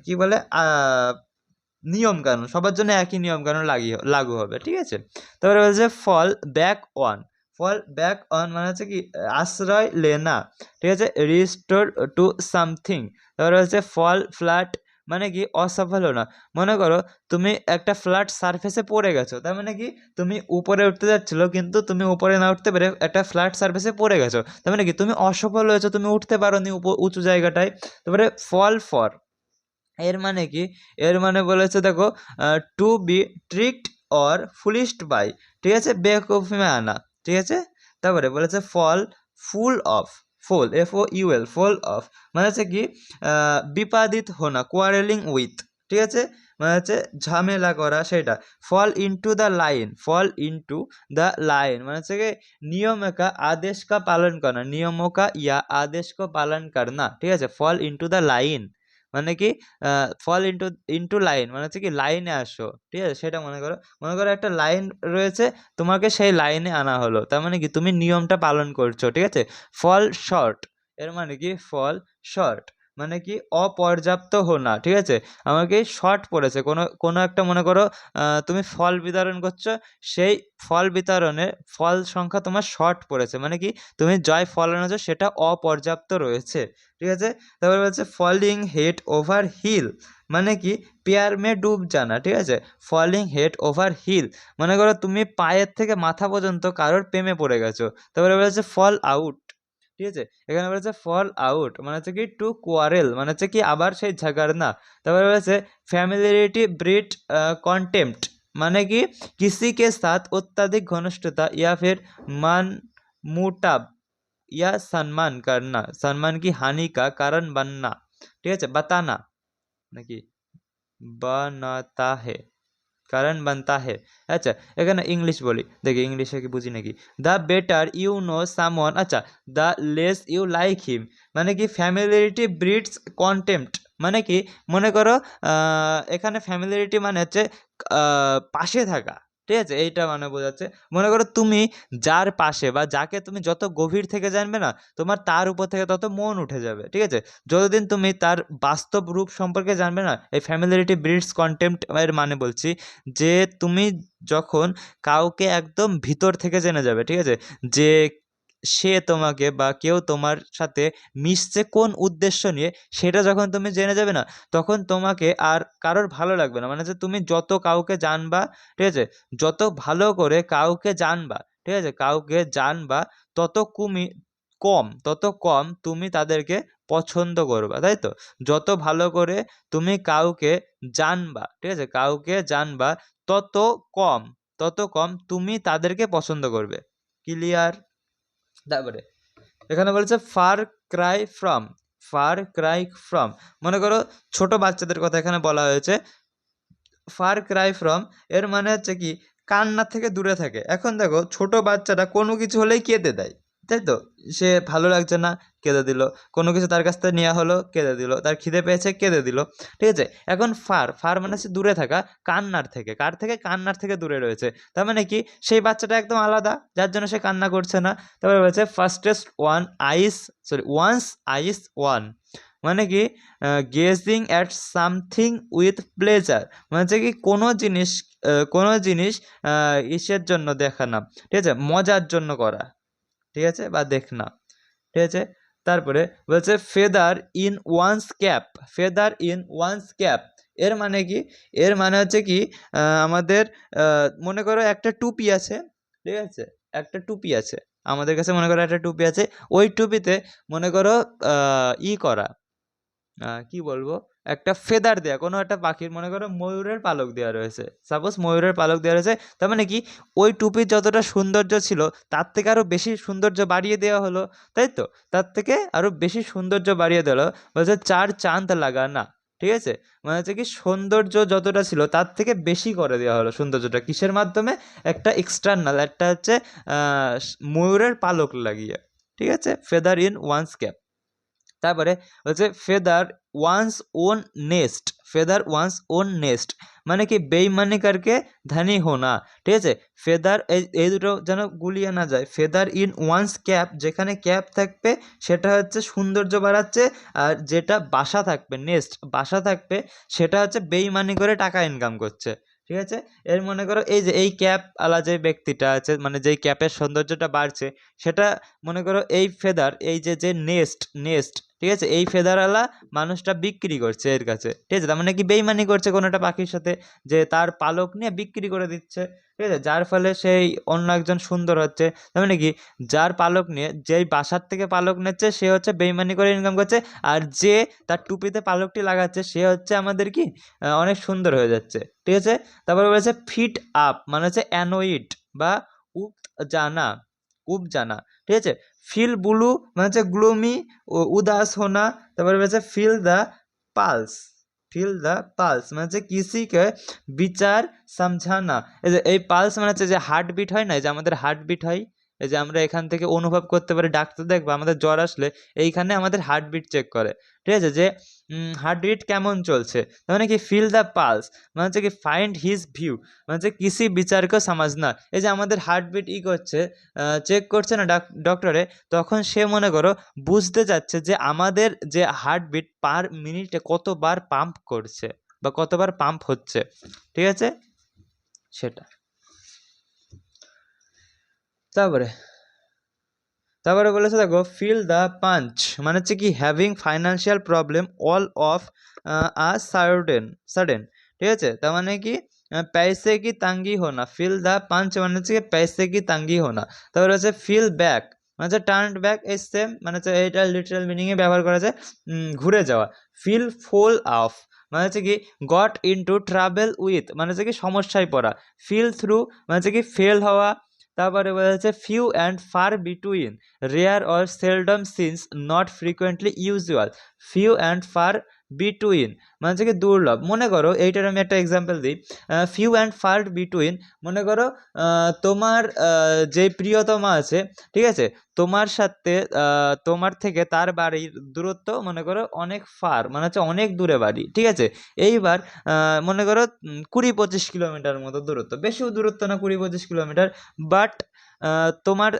কি বলে নিয়ম কানুন, সবার জন্য একই নিয়ম কানুন লাগু হবে। ঠিক আছে, তারপরে বলছে ফল ব্যাক অন মানে হচ্ছে কি আশ্রয় লেনা। ঠিক আছে, রিস্টোর টু সামথিং। তারপরে হচ্ছে ফল ফ্ল্যাট মানে কি অসফল হলো না। মনে করো তুমি একটা ফ্ল্যাট সারফেসে পড়ে গেছো, তার মানে কি তুমি উপরে উঠতে যাচ্ছিলো কিন্তু তুমি উপরে না উঠতে পেরে একটা ফ্ল্যাট সারফেসে পড়ে গেছো, তার মানে কি তুমি অসফল হয়েছো, তুমি উঠতে পারোনি উঁচু জায়গাটায়। তারপরে ফল ফর এর মানে কি, এর মানে বলেছে দেখো to be tricked or fooled by. ঠিক আছে, বেকুফি में আনা। ঠিক আছে, তারপরে বলেছে ফুল অফ মানে হচ্ছে কি বিপাদিত হোনা, কোয়ারেলিং উইথ। ঠিক আছে, মানে হচ্ছে ঝামেলা করা সেটা। ফল ইনটু দ্য লাইন মানে হচ্ছে কি নিয়ম का आदेश का पालन करना, नियमों का या आदेश को पालन करना। ঠিক আছে, ফল ইনটু দ্য লাইন মানে কি ফল ইনটু লাইন মানে হচ্ছে কি লাইনে আসো। ঠিক আছে, সেটা মনে করো একটা লাইন রয়েছে, তোমাকে সেই লাইনে আনা হলো, তার মানে কি তুমি নিয়মটা পালন করছো। ঠিক আছে, ফল শর্ট এর মানে কি ফল শর্ট মানে কি অপর্যাপ্ত হোনা, ঠিক আছে? আমাকে শর্ট পড়েছে কোনো কোনো একটা, মনে করো তুমি ফল বিতরণ করছো, সেই ফল বিতরণে ফল সংখ্যা তোমার শর্ট পড়েছে, মানে কি তুমি জয় ফল এনেছো সেটা অপর্যাপ্ত রয়েছে, ঠিক আছে? তারপরে বলছে ফলিং হেড ওভার হিল, মানে কি পেয়ার মে ডুব জানা, ঠিক আছে? ফলিং হেড ওভার হিল, মনে করো তুমি পায়ের থেকে মাথা পর্যন্ত কারোর প্রেমে পড়ে গেছো। তারপরে বলেছে ফল আউট, ঠিক আছে? এখানে বলেছে ফল আউট মানে হচ্ছে কি টু কোয়ারেল, মানে হচ্ছে কি আবার সেই ঝগড়না। তারপরে বলেছে ফ্যামিলিয়ারিটি ব্রিড কন্টেম্প্ট, মানে কি किसी के साथ अत्यधिक घनिष्ठता या फिर मान मुटाव या सम्मान करना, सम्मान की हानि का कारण बनना, ठीक है बताना, নাকি বানাতা হে, কারণ বানতা হে। আচ্ছা, এখানে ইংলিশ বলি, দেখি ইংলিশে কি বুঝি নাকি। The better you know someone, আচ্ছা the less you like him, মানে কি ফ্যামিলিয়ারিটি ব্রিডস কন্টেম্প্ট, মানে কি মনে করো এখানে ফ্যামিলিয়ারিটি মানে হচ্ছে পাশে থাকা, ঠিক আছে? এইটা মানে বোঝাচ্ছে। মনে করো তুমি যার পাশে বা যাকে তুমি যত গভীর থেকে জানবে না, তোমার তার উপর থেকে তত মন উঠে যাবে, ঠিক আছে? যতদিন তুমি তার বাস্তব রূপ সম্পর্কে জানবে না, এই ফ্যামিলিয়ারিটি ব্রিডস কন্টেম্প্ট এর মানে বলছি যে তুমি যখন কাউকে একদম ভিতর থেকে জেনে যাবে, ঠিক আছে? যে সে তোমাকে বা কেউ তোমার সাথে মিশছে কোন উদ্দেশ্য নিয়ে, সেটা যখন তুমি জেনে যাবে না, তখন তোমাকে আর কারোর ভালো লাগবে না। মানে যে তুমি যত কাউকে জানবা, ঠিক আছে? যত ভালো করে কাউকে জানবা, ঠিক আছে? কাউকে জানবা তত তত কম তুমি তাদেরকে পছন্দ করবা, তাই তো? যত ভালো করে তুমি কাউকে জানবা, ঠিক আছে? কাউকে জানবা তত কম তত কম তুমি তাদেরকে পছন্দ করবে। ক্লিয়ার? তারপরে এখানে বলেছে ফার ক্রাই ফ্রম, মনে করো ছোট বাচ্চাদের কথা এখানে বলা হয়েছে। ফার ক্রাই ফ্রম এর মানে হচ্ছে কি কান্না থেকে দূরে থাকে। এখন দেখো ছোট বাচ্চাটা কোনো কিছু হলেই কেঁদে দেয়, তাই তো? সে ভালো লাগছে না, কেঁদে দিল। কোনো কিছু তার কাছ থেকে নেওয়া হলো, কেঁদে দিল। তার খিদে পেয়েছে, কেঁদে দিল, ঠিক আছে? এখন ফার মানে হচ্ছে দূরে থাকা, কান্নার থেকে। কার থেকে? কান্নার থেকে দূরে রয়েছে। তার মানে কি সেই বাচ্চাটা একদম আলাদা, যার জন্য সে কান্না করছে না। তারপরে বলছে ওয়ান্স আইস ওয়ান, মানে কি gazing at something with pleasure, মানে হচ্ছে কি কোনো জিনিস ইসের জন্য দেখা না, ঠিক আছে? মজার জন্য করা, ঠিক আছে? বা দেখনা, ঠিক আছে? তারপরে বলছে ফেদার ইন ওয়ান্স ক্যাপ, এর মানে কি? এর মানে হচ্ছে কি আমাদের মনে করো একটা টুপি আছে, ঠিক আছে? একটা টুপি আছে আমাদের কাছে, মনে করো একটা টুপি আছে। ওই টুপিতে মনে করো করা, কি বলবো, একটা ফেদার দেয়া, কোনো একটা পাখির, মনে করো ময়ূরের পালক দেওয়া রয়েছে, সাপোজ ময়ূরের পালক দেওয়া রয়েছে। তার মানে কি ওই টুপির যতটা সৌন্দর্য ছিল তার থেকে আরও বেশি সৌন্দর্য বাড়িয়ে দেওয়া হলো, তাই তো? তার থেকে আরও বেশি সৌন্দর্য বাড়িয়ে দেওয়া হলো। বলছে চার চাঁদ লাগা না, ঠিক আছে? মানে হচ্ছে কি সৌন্দর্য যতটা ছিল তার থেকে বেশি করে দেওয়া হলো সৌন্দর্যটা, কিসের মাধ্যমে? একটা এক্সটার্নাল, একটা হচ্ছে ময়ূরের পালক লাগিয়ে, ঠিক আছে? Feather in once cap. তারপরে হচ্ছে ফেদার ওয়ান্স ওন নেস্ট, মানে কি বেইমানি করকে ধনী হোনা, ঠিক আছে? ফেদার এই দুটো যেন গুলিয়ে না যায়। ফেদার ইন ওয়ান্স ক্যাপ, যেখানে ক্যাপ থাকবে সেটা হচ্ছে সৌন্দর্য বাড়াচ্ছে, আর যেটা বাসা থাকবে সেটা হচ্ছে বেইমানি করে টাকা ইনকাম করছে, ঠিক আছে? এর মনে করো এই যে এই ক্যাপ আলা যে ব্যক্তিটা আছে, মানে যেই ক্যাপের সৌন্দর্যটা বাড়ছে, সেটা মনে করো এই ফেদার, এই যে নেস্ট, ঠিক আছে? এই ফেদারওয়ালা মানুষটা বিক্রি করছে এর কাছে, ঠিক আছে? তার মানে কি বেইমানি করছে কোনো একটা পাখির সাথে, যে তার পালক নিয়ে বিক্রি করে দিচ্ছে, ঠিক আছে? যার ফলে সেই অন্য একজন সুন্দর হচ্ছে। তার মানে কি যার পালক নিয়ে, যেই বাসার থেকে পালক নিচ্ছে সে হচ্ছে বেইমানি করে ইনকাম করছে, আর যে তার টুপিতে পালকটি লাগাচ্ছে সে হচ্ছে আমাদের কি অনেক সুন্দর হয়ে যাচ্ছে, ঠিক আছে? তারপরে বলেছে ফিট আপ, মানে হচ্ছে অ্যানোইড বা উপ জানা উপজানা, ঠিক আছে? ফিল ব্লু মানে হচ্ছে গ্লুমি, উদাস হোনা। তারপরে বলেছে ফিল দ্য পালস মানে হচ্ছে কিসিকে বিচার সমঝানা। এই যে এই পালস মানে হচ্ছে যে হার্টবিট হয় না, এই যে আমাদের হার্টবিট হয়, এই যে আমরা এখান থেকে অনুভব করতে পারি, ডাক্তার দেখবো আমাদের জ্বর আসলে এইখানে আমাদের হার্টবিট চেক করে, ঠিক আছে, যে হার্টবিট কেমন চলছে, তার মানে কি ফিল দ্য পালস, মানে হচ্ছে কি ফাইন্ড হিজ ভিউ, মানে হচ্ছে কিসি বিচারকে সমাজনা। এই যে আমাদের হার্টবিট করছে, চেক করছে না ডক্টরে, তখন সে মনে করো বুঝতে চাচ্ছে যে আমাদের যে হার্টবিট পার মিনিটে কতবার পাম্প করছে বা কতবার পাম্প হচ্ছে, ঠিক আছে, সেটা। তারপরে বলেছে দেখো ফিল দ্য পাঞ্চ, মানে হচ্ছে কি having financial problem all of sudden, ঠিক আছে, তার মানে কি पैसे की तंगी होना, ফিল দ্য পাঞ্চ মানে হচ্ছে কি पैसे की तंगी होना। তারপরে হচ্ছে ফিল ব্যাক, মানে হচ্ছে টার্ন ব্যাক এই সেম, মানে হচ্ছে এটা লিটারাল মিনিংয়ে ব্যবহার করা যায় ঘুরে যাওয়া। ফিল ফোল অফ মানে হচ্ছে কি গট ইনটু ট্রাভেল উইথ, মানে হচ্ছে কি সমস্যায় পড়া। ফিল থ্রু মানে হচ্ছে কি ফেল হওয়া। তারপরে বলা হচ্ছে few and far between, rare or seldom since not frequently usual. Few and far between মানে হচ্ছে কি দুর্লভ। মনে করো এইটার আমি একটা এক্সাম্পল দিই, ফিউ অ্যান্ড ফার বিটুইন, মনে করো তোমার যে প্রিয়তমা আছে, ঠিক আছে, তোমার সাথে তোমার থেকে তার বাড়ির দূরত্ব মনে করো অনেক ফার, মানে হচ্ছে অনেক দূরে বাড়ি, ঠিক আছে। এইবার মনে করো 20-25 কিলোমিটার মতো দূরত্ব, বেশিও দূরত্ব না, 20-25 কিলোমিটার। বাট তোমার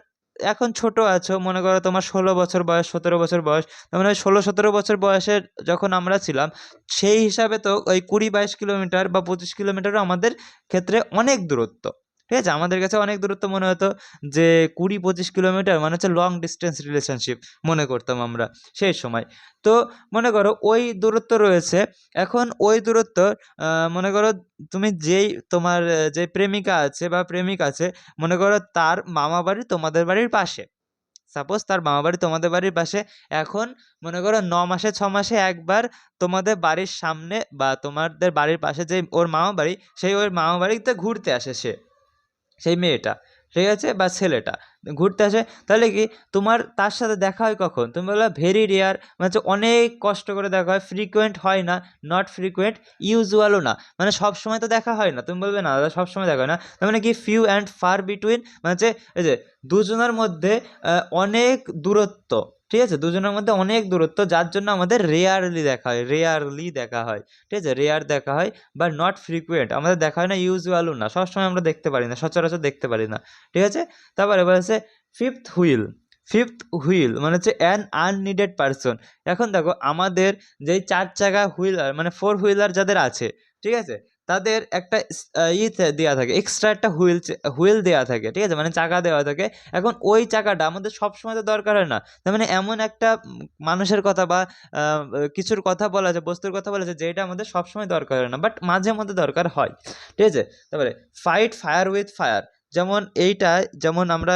এখন ছোট আছো, মনে করো তোমার 16 বছর বয়স, 17 বছর বয়স, তার মানে 16-17 বছর বয়সের যখন আমরা ছিলাম সেই হিসাবে তো ওই 20-22 কিলোমিটার বা 25 কিলোমিটারও আমাদের ক্ষেত্রে অনেক দূরত্ব, ঠিক আছে। আমাদের কাছে অনেক দূরত্ব মনে হতো, যে 20-25 কিলোমিটার মানে হচ্ছে লং ডিস্টেন্স রিলেশনশিপ মনে করতাম আমরা সেই সময়। তো মনে করো ওই দূরত্ব রয়েছে, এখন ওই দূরত্ব মনে করো তুমি যেই তোমার যে প্রেমিকা আছে বা প্রেমিক আছে, মনে করো তার মামা বাড়ি তোমাদের বাড়ির পাশে, সাপোজ তার মামা বাড়ি তোমাদের বাড়ির পাশে। এখন মনে করো 9 মাসে 6 মাসে একবার তোমাদের বাড়ির সামনে বা তোমাদের বাড়ির পাশে যে ওর মামা বাড়ি, সেই ওর মামা বাড়িতে ঘুরতে আসে সে, সেই মেয়েটা, ঠিক আছে, বা ছেলেটা ঘুরতে আসে। তাহলে কি তোমার তার সাথে দেখা হয় কখন? তুমি বলবে ভেরি রেয়ার, মানে হচ্ছে অনেক কষ্ট করে দেখা হয়, ফ্রিকোয়েন্ট হয় না, নট ফ্রিকোয়েন্ট, ইউজুয়ালও না, মানে সব সময় তো দেখা হয় না। তুমি বলবে না দাদা সব সময় দেখা হয় না, তার মানে কি ফিউ অ্যান্ড ফার বিটুইন, মানে হচ্ছে এই যে দুজনের মধ্যে অনেক দূরত্ব, ঠিক আছে, দুজনের মধ্যে অনেক দূরত্ব, যার জন্য আমাদের রেয়ারলি দেখা হয়, রেয়ারলি দেখা হয়, ঠিক আছে, রেয়ার দেখা হয়, বা নট ফ্রিকুয়েন্ট আমাদের দেখা হয় না, ইউজুয়ালও না, সবসময় আমরা দেখতে পারি না, সচরাচর দেখতে পারি না, ঠিক আছে। তারপরে বলেছে ফিফথ হুইল, ফিফথ হুইল মানে হচ্ছে অ্যান আননিডেড পারসন। এখন দেখো আমাদের যেই 4 চাকা হুইলার মানে 4 হুইলার যাদের আছে, ঠিক আছে, তাদের একটা দেওয়া থাকে, এক্সট্রা একটা হুইল দেওয়া থাকে, ঠিক আছে, মানে চাকা দেওয়া থাকে। এখন ওই চাকাটা আমাদের সবসময় তো দরকার হয় না, তার মানে এমন একটা মানুষের কথা বা কিছুর কথা বলা আছে, বস্তুর কথা বলা আছে যেটা আমাদের সবসময় দরকার হয় না, বাট মাঝে মধ্যে দরকার হয়, ঠিক আছে। তারপরে ফাইট ফায়ার উইথ ফায়ার, যেমন এইটা, যেমন আমরা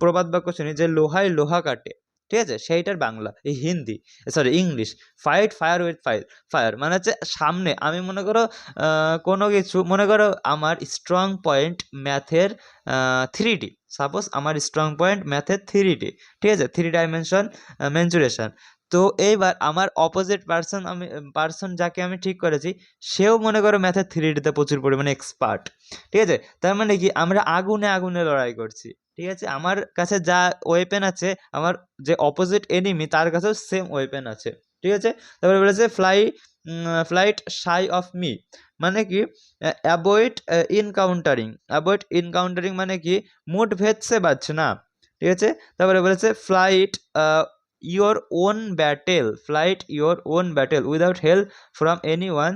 প্রবাদ বাক্য শুনি যে লোহায় লোহা কাটে, ঠিক আছে, সেইটার বাংলা এই Hindi, sorry English, fight fire with fire মানে হচ্ছে সামনে আমি মনে করো কোনো কিছু, মনে করো আমার স্ট্রং পয়েন্ট ম্যাথের 3D, সাপোজ আমার স্ট্রং পয়েন্ট ম্যাথের 3D, ঠিক আছে, 3 ডাইমেনশন মেনচুরেশন। তো এইবার আমার অপোজিট পার্সন যাকে আমি ঠিক করেছি, সেও মনে করো ম্যাথের 3Dতে প্রচুর পরিমাণে এক্সপার্ট, ঠিক আছে। তার মানে কি আমরা আগুনে আগুনে লড়াই করছি, ঠিক আছে, আমার কাছে যা ওয়েপেন আছে, আমার যে অপোজিট এনিমি তার কাছেও সেম ওয়েপেন আছে, ঠিক আছে। তারপরে বলেছে ফ্লাইট শাই অফ মি, মানে কি অ্যাভয়েড ইনকাউন্টারিং মানে কি মুড ভেদ সে বাঁচ না, ঠিক আছে। তারপরে বলেছে flight your own battle without help from anyone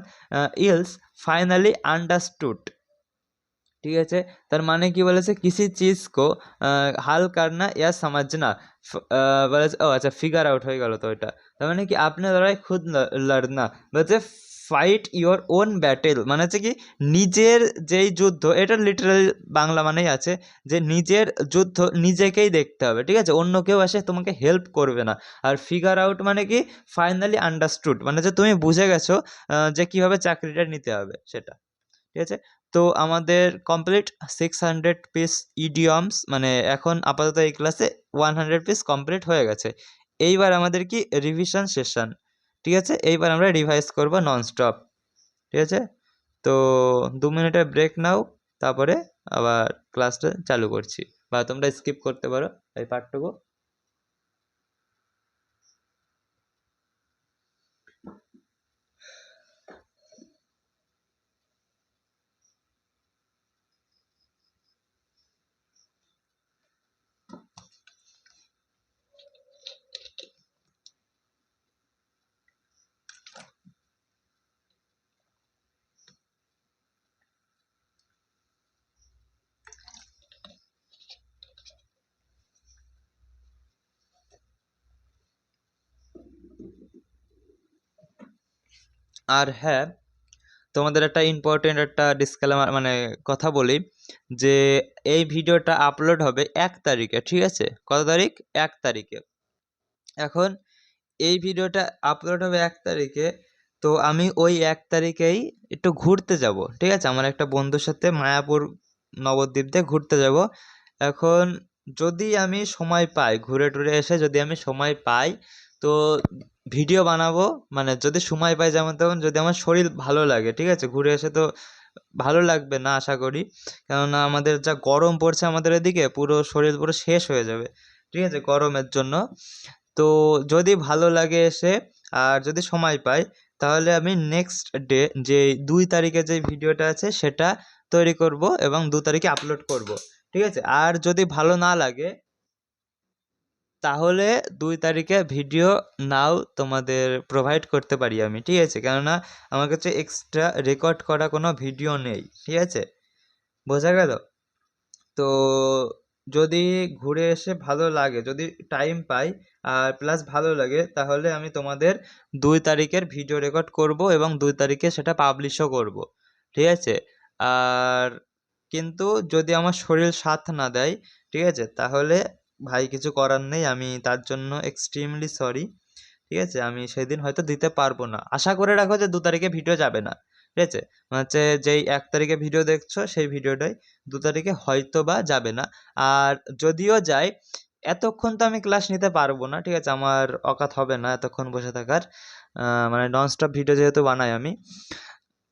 else finally understood, ঠিক আছে। তার মানে কি বলেছে কিসি চিজ কো হাল করনা ইয়া সমঝনা, বলেছে ও আচ্ছা ফিগার আউট হয়ে গেল তো এটা। তার মানে কি আপনি লড়াই খুদ লড়না, বলছে ফাইট ইওর ওন ব্যাটেল মানে হচ্ছে কি নিজের যেই যুদ্ধ, এটা লিটারাল বাংলা মানেই আছে যে নিজের যুদ্ধ নিজেকেই দেখতে হবে, ঠিক আছে, অন্য কেউ এসে তোমাকে হেল্প করবে না। আর ফিগার আউট মানে কি ফাইনালি আন্ডারস্টুড, মানে যে তুমি বুঝে গেছো যে কিভাবে চাকরিটা নিতে হবে সেটা, ঠিক আছে। তো আমাদের কমপ্লিট 600 পিস ইডিয়মস, মানে এখন আপাতত এই ক্লাসে 100 পিস কমপ্লিট হয়ে গেছে। এইবার আমাদের কি রিভিশন সেশন, ঠিক আছে, এইবার আমরা রিভাইজ করব ননস্টপ, ঠিক আছে। তো 2 মিনিটের ব্রেক নাও, তারপরে আবার ক্লাসটা চালু করছি। বা তোমরা স্কিপ করতে পারো এই পার্টটুকু। আর হ্যাঁ, তোমাদের একটা ইম্পর্টেন্ট একটা ডিসক্লেমার মানে কথা বলি, যে এই ভিডিওটা আপলোড হবে 1 তারিখে, ঠিক আছে? কত তারিখ? 1 তারিখে। এখন এই ভিডিওটা আপলোড হবে 1 তারিখে, তো আমি ওই 1 তারিখেই একটু ঘুরতে যাব, ঠিক আছে? আমার একটা বন্ধুর সাথে মায়াপুর নবদ্বীপ দিয়ে ঘুরতে যাব। এখন যদি আমি সময় পাই, ঘুরে টুরে এসে যদি আমি সময় পাই, তো ভিডিও বানাবো। মানে যদি সময় পাই যেমন তেমন, যদি আমার শরীর ভালো লাগে, ঠিক আছে? ঘুরে এসে তো ভালো লাগবে না আশা করি, কেননা আমাদের যা গরম পড়ছে আমাদের এদিকে, পুরো শরীর পুরো শেষ হয়ে যাবে, ঠিক আছে, গরমের জন্য। তো যদি ভালো লাগে এসে, আর যদি সময় পাই, তাহলে আমি নেক্সট ডে যে 2 তারিখে যে ভিডিওটা আছে সেটা তৈরি করব এবং 2 তারিখে আপলোড করব, ঠিক আছে? আর যদি ভালো না লাগে, তাহলে 2 তারিখে ভিডিও নাও তোমাদের প্রোভাইড করতে পারি আমি, ঠিক আছে? কেননা আমার কাছে এক্সট্রা রেকর্ড করা কোনো ভিডিও নেই, ঠিক আছে? বোঝা গেল? তো যদি ঘুরে এসে ভালো লাগে, যদি টাইম পাই আর প্লাস ভালো লাগে, তাহলে আমি তোমাদের 2 তারিখের ভিডিও রেকর্ড করব এবং 2 তারিখে সেটা পাবলিশও করব, ঠিক আছে? আর কিন্তু যদি আমার শরীর সাথ না দেয়, ঠিক আছে, তাহলে ভাই কিছু করার নেই, আমি তার জন্য এক্সট্রিমলি সরি, ঠিক আছে? আমি সেদিন হয়তো দিতে পারবো না। আশা করে রাখো যে 2 তারিখে ভিডিও যাবে না, ঠিক আছে? মানে হচ্ছে যেই 1 তারিখে ভিডিও দেখছো সেই ভিডিওটাই 2 তারিখে হয়তো বা যাবে না। আর যদিও যায়, এতক্ষণ তো আমি ক্লাস নিতে পারবো না, ঠিক আছে? আমার অকাত হবে না এতক্ষণ বসে থাকার। মানে ননস্টপ ভিডিও যেহেতু বানাই আমি,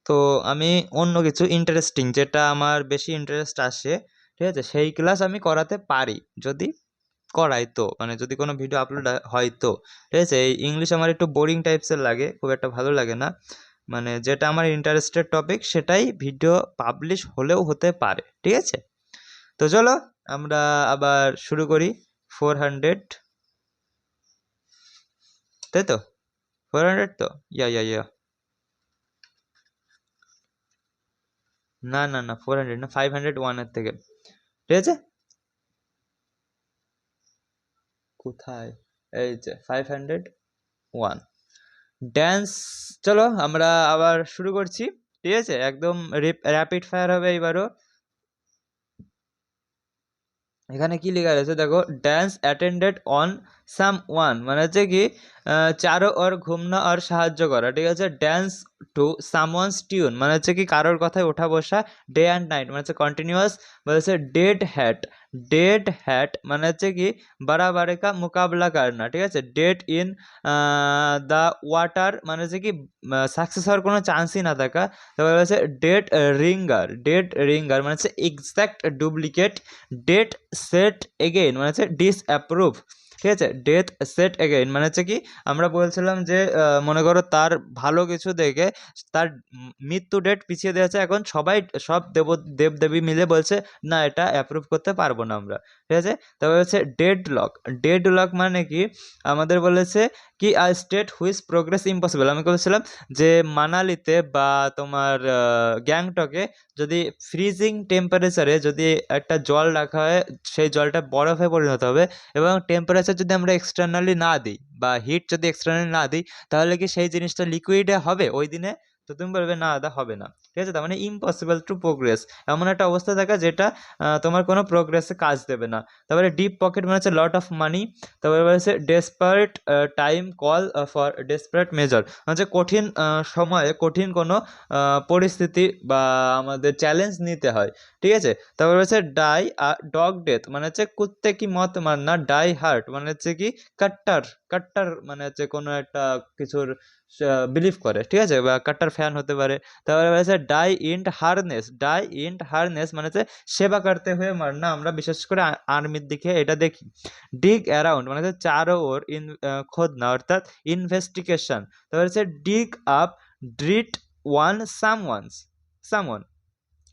তো আমি অন্য কিছু ইন্টারেস্টিং, যেটা আমার বেশি ইন্টারেস্ট আসে, ঠিক আছে, সেই ক্লাস আমি করাতে পারি, যদি করাই তো, মানে যদি কোনো ভিডিও আপলোড হয় তো, ঠিক আছে? এই ইংলিশ আমার একটু বোরিং টাইপসের লাগে, খুব একটা ভালো লাগে না। মানে যেটা আমার ইন্টারেস্টেড টপিক সেটাই ভিডিও পাবলিশ হলেও হতে পারে, ঠিক আছে? তো চলো আমরা আবার শুরু করি। 400, তাই তো? 400 তো? ইয়া না না না, 400 না, 501 এর থেকে, ঠিক আছে? কোথায়? এই যে 501 ড্যান্স। চলো আমরা আবার শুরু করছি, ঠিক আছে? একদম র্যাপিড ফায়ার হবে এইবারও। এখানে কি লেখা রয়েছে দেখো, dance attended on some one, মানে হচ্ছে কি চারো ওর ঘুমনা আর সাহায্য করা, ঠিক আছে? ড্যান্স টু সামওয়ানস টিউন, মানে হচ্ছে কি কারোর কথায় ওঠা বসা। ডে অ্যান্ড নাইট মানে হচ্ছে কন্টিনিউয়াস। বলেছে ডেড হ্যাট, ডেড হ্যাট মানে হচ্ছে কি বাড়াবাড়ি কা মোকাবলা করনা, ঠিক আছে? ডেড ইন দ্য ওয়াটার মানে হচ্ছে কি সাকসেস হওয়ার কোনো চান্সই না থাকা। তারপরে বলেছে ডেড রিঙ্গার, ডেড রিঙ্গার মানে হচ্ছে exact duplicate. Dead set again মানে হচ্ছে ডিসঅ্যাপ্রুভ, ঠিক আছে? ডেথ সেট এগেইন মানে হচ্ছে কি আমরা বলছিলাম যে মনে করো তার ভালো কিছু দেখে তার মৃত্যু ডেট পিছিয়ে দেওয়া হচ্ছে, এখন সবাই সব দেবদেবী মিলে বলছে না এটা অ্যাপ্রুভ করতে পারবো না আমরা, ঠিক আছে? তারপরে হচ্ছে ডেড লক, ডেড লক মানে কি আমাদের বলেছে কি a state which progress impossible. আমি বলছিলাম যে মানালিতে বা তোমার গ্যাংটকে যদি ফ্রিজিং টেম্পারেচারে যদি একটা জল রাখা হয়, সেই জলটা বরফে পরিণত হবে, এবং টেম্পারেচার যদি আমরা এক্সটার্নালি না দিই বা হিট যদি এক্সটার্নালি না দিই, তাহলে কি সেই জিনিসটা লিকুইডে হবে ওই দিনে? তো তুমি বলবে না দাদা হবে না, ঠিক আছে? তার মানে ইম্পসিবল টু প্রোগ্রেস, এমন একটা অবস্থা থাকা যেটা তোমার কোনো প্রোগ্রেসে কাজ দেবে না। তারপরে ডিপ পকেট মানে হচ্ছে লট অফ মানি। তারপরে বলেছে desperate time call for desperate measure, হচ্ছে কঠিন সময়ে কঠিন কোনো পরিস্থিতি বা আমাদের চ্যালেঞ্জ নিতে হয়, ঠিক আছে? তারপর হচ্ছে ডাই ডগ ডেথ মানে হচ্ছে কুত্তে কি মত মারনা। ডাই হার্ট মানে হচ্ছে কি কাট্টার, কাট্টার মানে হচ্ছে কোনো একটা কিছুর বিলিভ করে, ঠিক আছে, বা কাট্টার ফ্যান হতে পারে। তারপরে বলেছে die int harness, die int harness মানে হচ্ছে সেবা করতে হয়ে মারনা, আমরা বিশেষ করে আর্মির দিকে এটা দেখি। ডিগ অ্যারাউন্ড মানে হচ্ছে চারো ওর খোদনা অর্থাৎ ইনভেস্টিগেশন। তারপরে হচ্ছে ডিগ আপ ড্রিট ওয়ান সামওয়ান,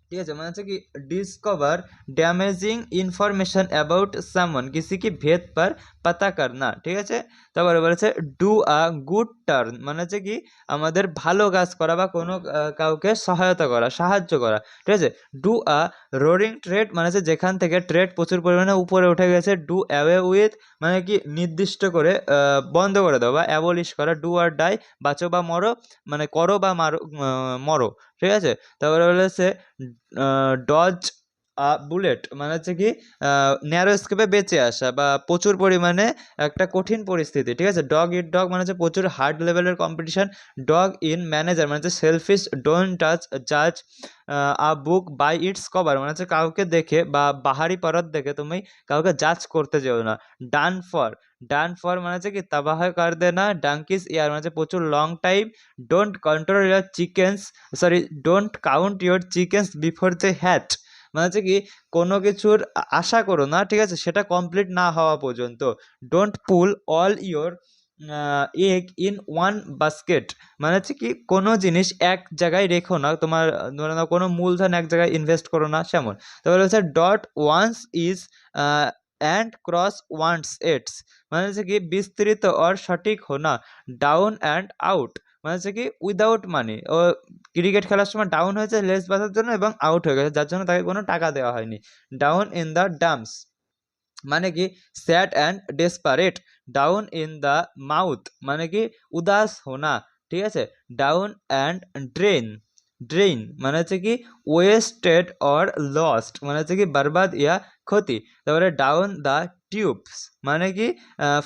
ঠিক আছে, মানে হচ্ছে কি discover damaging information about someone, किसी की भेद पर पता करना, ঠিক আছে। তারপরে বলেছে ডু আ গুড টার্ন মানে হচ্ছে কি আমাদের ভালো কাজ করা বা কোনো কাউকে সহায়তা করা, সাহায্য করা, ঠিক আছে। ডু আ রোরিং ট্রেড মানে হচ্ছে যেখান থেকে ট্রেড প্রচুর পরিমাণে উপরে উঠে গেছে। ডু অ্যাওয়ে উইথ মানে কি নির্দিষ্ট করে বন্ধ করে দাও বা অ্যাবলিশ করা। ডু আর ডাই বাঁচো বা মরো মানে করো বা মরো, ঠিক আছে। তারপরে বলেছে ডজ বুলেট মানে হচ্ছে কি ন্যারো স্কেপে বেঁচে আসা বা প্রচুর পরিমাণে একটা কঠিন পরিস্থিতি, ঠিক আছে। ডগ ইট ডগ মানে হচ্ছে প্রচুর হার্ড লেভেলের কম্পিটিশন। ডগ ইন ম্যানেজার মানে হচ্ছে সেলফিশ। ডোন্ট টাচ জাজ আ বুক বাই ইটস কভার মানে হচ্ছে কাউকে দেখে বা বাহারি পরত দেখে তুমি কাউকে জাজ করতে যেও না। ডান ফর মানে হচ্ছে কি তাবাহ কর দেনা। ডাঙ্কিস ইয়ার মানে হচ্ছে প্রচুর long time. Don't control year chickens don't count your chickens before they hatch মানে হচ্ছে কি কোনো কিছুর আশা করো না, ঠিক আছে, সেটা কমপ্লিট না হওয়া পর্যন্ত। Don't pool all your egg in one basket মানে হচ্ছে কি কোনো জিনিস এক জায়গায় রেখো না, তোমার ধরে নাও কোনো মূলধন এক জায়গায় ইনভেস্ট করো না সেমন। তারপরে হচ্ছে dot one's i's and cross one's t's মানে হচ্ছে কি বিস্তৃত और সঠিক হোনা। ডাউন অ্যান্ড আউট মানে হচ্ছে কি উইদাউট মানি, ও ক্রিকেট খেলার সময় ডাউন হয়েছে লেজ বাঁধার জন্য এবং আউট হয়ে গেছে যার জন্য তাকে কোনো টাকা দেওয়া হয়নি। ডাউন ইন দ্য ডাম্পস মানে কি sad and desperate. Down in the mouth মানে কি উদাস হোনা, ঠিক আছে। ডাউন অ্যান্ড ড্রেন মানে হচ্ছে কি ওয়েস্টেড অর লস্ট মানে হচ্ছে কি বরবাদ ইয়া ক্ষতি। তারপরে ডাউন দ্য টিউবস মানে কি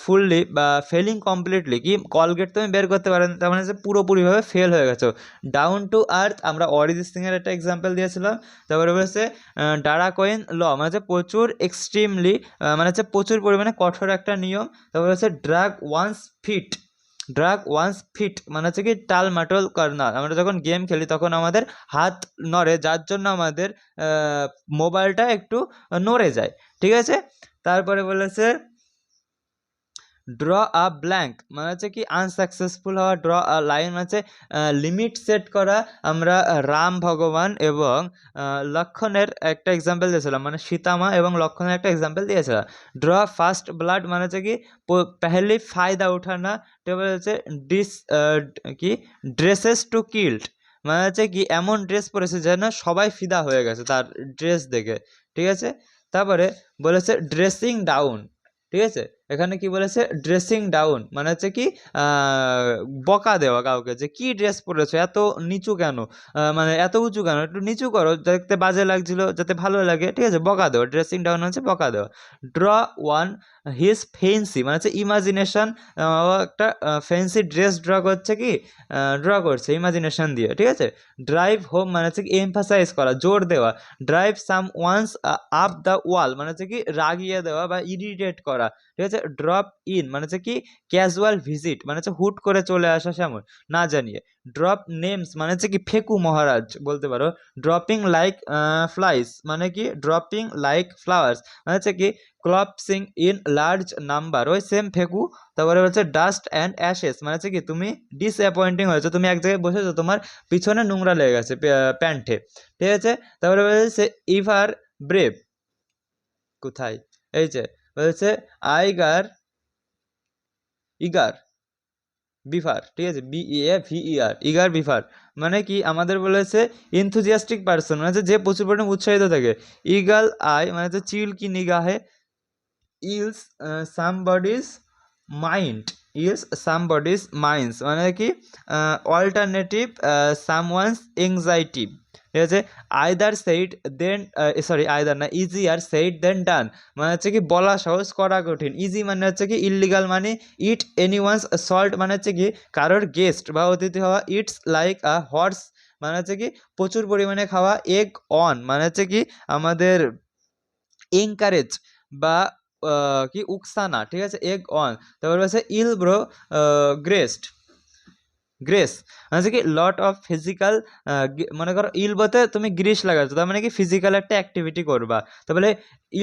ফুললি বা ফেলিং কমপ্লিটলি, কি কলগেট তুমি বের করতে পারো তার মানে হচ্ছে পুরোপুরিভাবে ফেল হয়ে গেছো। ডাউন টু আর্থ আমরা অরিজিৎ সিংয়ের একটা এক্সাম্পল দিয়েছিলাম। তারপরে বলেছে ডারাকোয়েন ল মানে হচ্ছে প্রচুর এক্সট্রিমলি মানে হচ্ছে প্রচুর পরিমাণে কঠোর একটা নিয়ম। তারপরে হচ্ছে ড্রাগ ওয়ান্স ফিট মানে হচ্ছে কি টালমাটল করনা, আমরা যখন গেম খেলি তখন আমাদের হাত নড়ে যার জন্য আমাদের মোবাইলটা একটু নড়ে যায়, ঠিক আছে। তারপরে বলেছে ড্র আ ব্ল্যাঙ্ক মানে হচ্ছে কি আনসাকসেসফুল হওয়া। ড্র আ লাইন মানে হচ্ছে লিমিট সেট করা। আমরা রাম ভগবান এবং লক্ষণের একটা এক্সাম্পল দিয়েছিলাম মানে সীতামা এবং লক্ষণের একটা এক্সাম্পল দিয়েছিলাম। ড্র ফার্স্ট ব্লাড মানে হচ্ছে কি পেহলি ফায়দা উঠানা। তারপরে হচ্ছে কি ড্রেসেস টু কিল্ড মানে হচ্ছে কি এমন ড্রেস পরেছে যেন সবাই ফিদা হয়ে গেছে তার ড্রেস দেখে, ঠিক আছে। তারপরে বলেছে ড্রেসিং ডাউন, ঠিক আছে। এখানে কি বলেছে ড্রেসিং ডাউন মানে হচ্ছে কি বকা দেওয়া কাউকে যে কি ড্রেস পরেছো এত নিচু কেন, মানে এত উঁচু কেন, একটু নিচু করো, দেখতে বাজে লাগছিল যাতে ভালো লাগে, ঠিক আছে, বকা দেওয়া। ড্রেসিং ডাউন হচ্ছে বকা দেওয়া। ড্র ওয়ান হিজ ফেন্সি মানে হচ্ছে ইমাজিনেশন, একটা ফেন্সি ড্রেস ড্র করছে ইমাজিনেশন দিয়ে, ঠিক আছে। ড্রাইভ হোম মানে হচ্ছে কি এমফাসাইজ করা, জোর দেওয়া। Drive some one's up the wall মানে হচ্ছে কি রাগিয়ে দেওয়া বা ইরিটেট করা, ঠিক আছে। ড্রপ ইন মানে হচ্ছে কি ক্যাজুয়াল ভিজিট মানে হচ্ছে হুট করে চলে আসা সেমন না জানিয়ে। ড্রপ নেমস মানে হচ্ছে কি ফেকু মহারাজ বলতে পারো। ড্রপিং লাইক ফ্লাইস মানে কি ড্রপিং লাইক ফ্লাওয়ার্স মানে হচ্ছে কি ক্লপসিং ইন লার্জ নাম্বার, ওই সেম ফেকু। তারপরে হচ্ছে ডাস্ট অ্যান্ড অ্যাশেস মানে হচ্ছে কি তুমি ডিসঅ্যাপয়েন্টিং হয়েছো, তুমি এক জায়গায় বসেছো তোমার পিছনে নোংরা লেগে গেছে প্যান্টে, ঠিক আছে। তারপরে বলেছে ইভার ব্রেভ কোথায়, এই যে বলেছে ইগার বিফার, ঠিক আছে, BEAVER ইগার বিফার মানে কি আমাদের বলেছে ইনথুজিয়াস্টিক পার্সন মানে হচ্ছে যে প্রচুর পরিমাণে উৎসাহিত থাকে। ইগাল আই মানে হচ্ছে চিল কি নিগাহে। Ease somebody's mind ease somebody's minds মানে কি অল্টারনেটিভ সামওয়ানস এংজাইটি, ঠিক আছে। আইদার সেইড দেন আইদার না ইজিয়ার সেইড দেন ডান মানে হচ্ছে কি বলা সহজ করা কঠিন। ইজি মানে হচ্ছে কি ইললিগাল মানে ইট এনিওয়ানস সল্ট মানে হচ্ছে কি কারোর গেস্ট বা অতিথি হওয়া। ইটস লাইক আ হর্স মানে হচ্ছে কি প্রচুর পরিমাণে খাওয়া। এগ অন মানে হচ্ছে কি আমাদের এনকারেজ বা কি উকসানা, ঠিক আছে, এগ অন। তারপরে বলছে ইল ব্রো গ্রেস্ট, গ্রেস মানে হচ্ছে কি লট অফ ফিজিক্যাল, মনে করো ইলবোতে তুমি গ্রিস লাগাচ্ছ, তার মানে কি ফিজিক্যাল একটা অ্যাক্টিভিটি করবা। তারপরে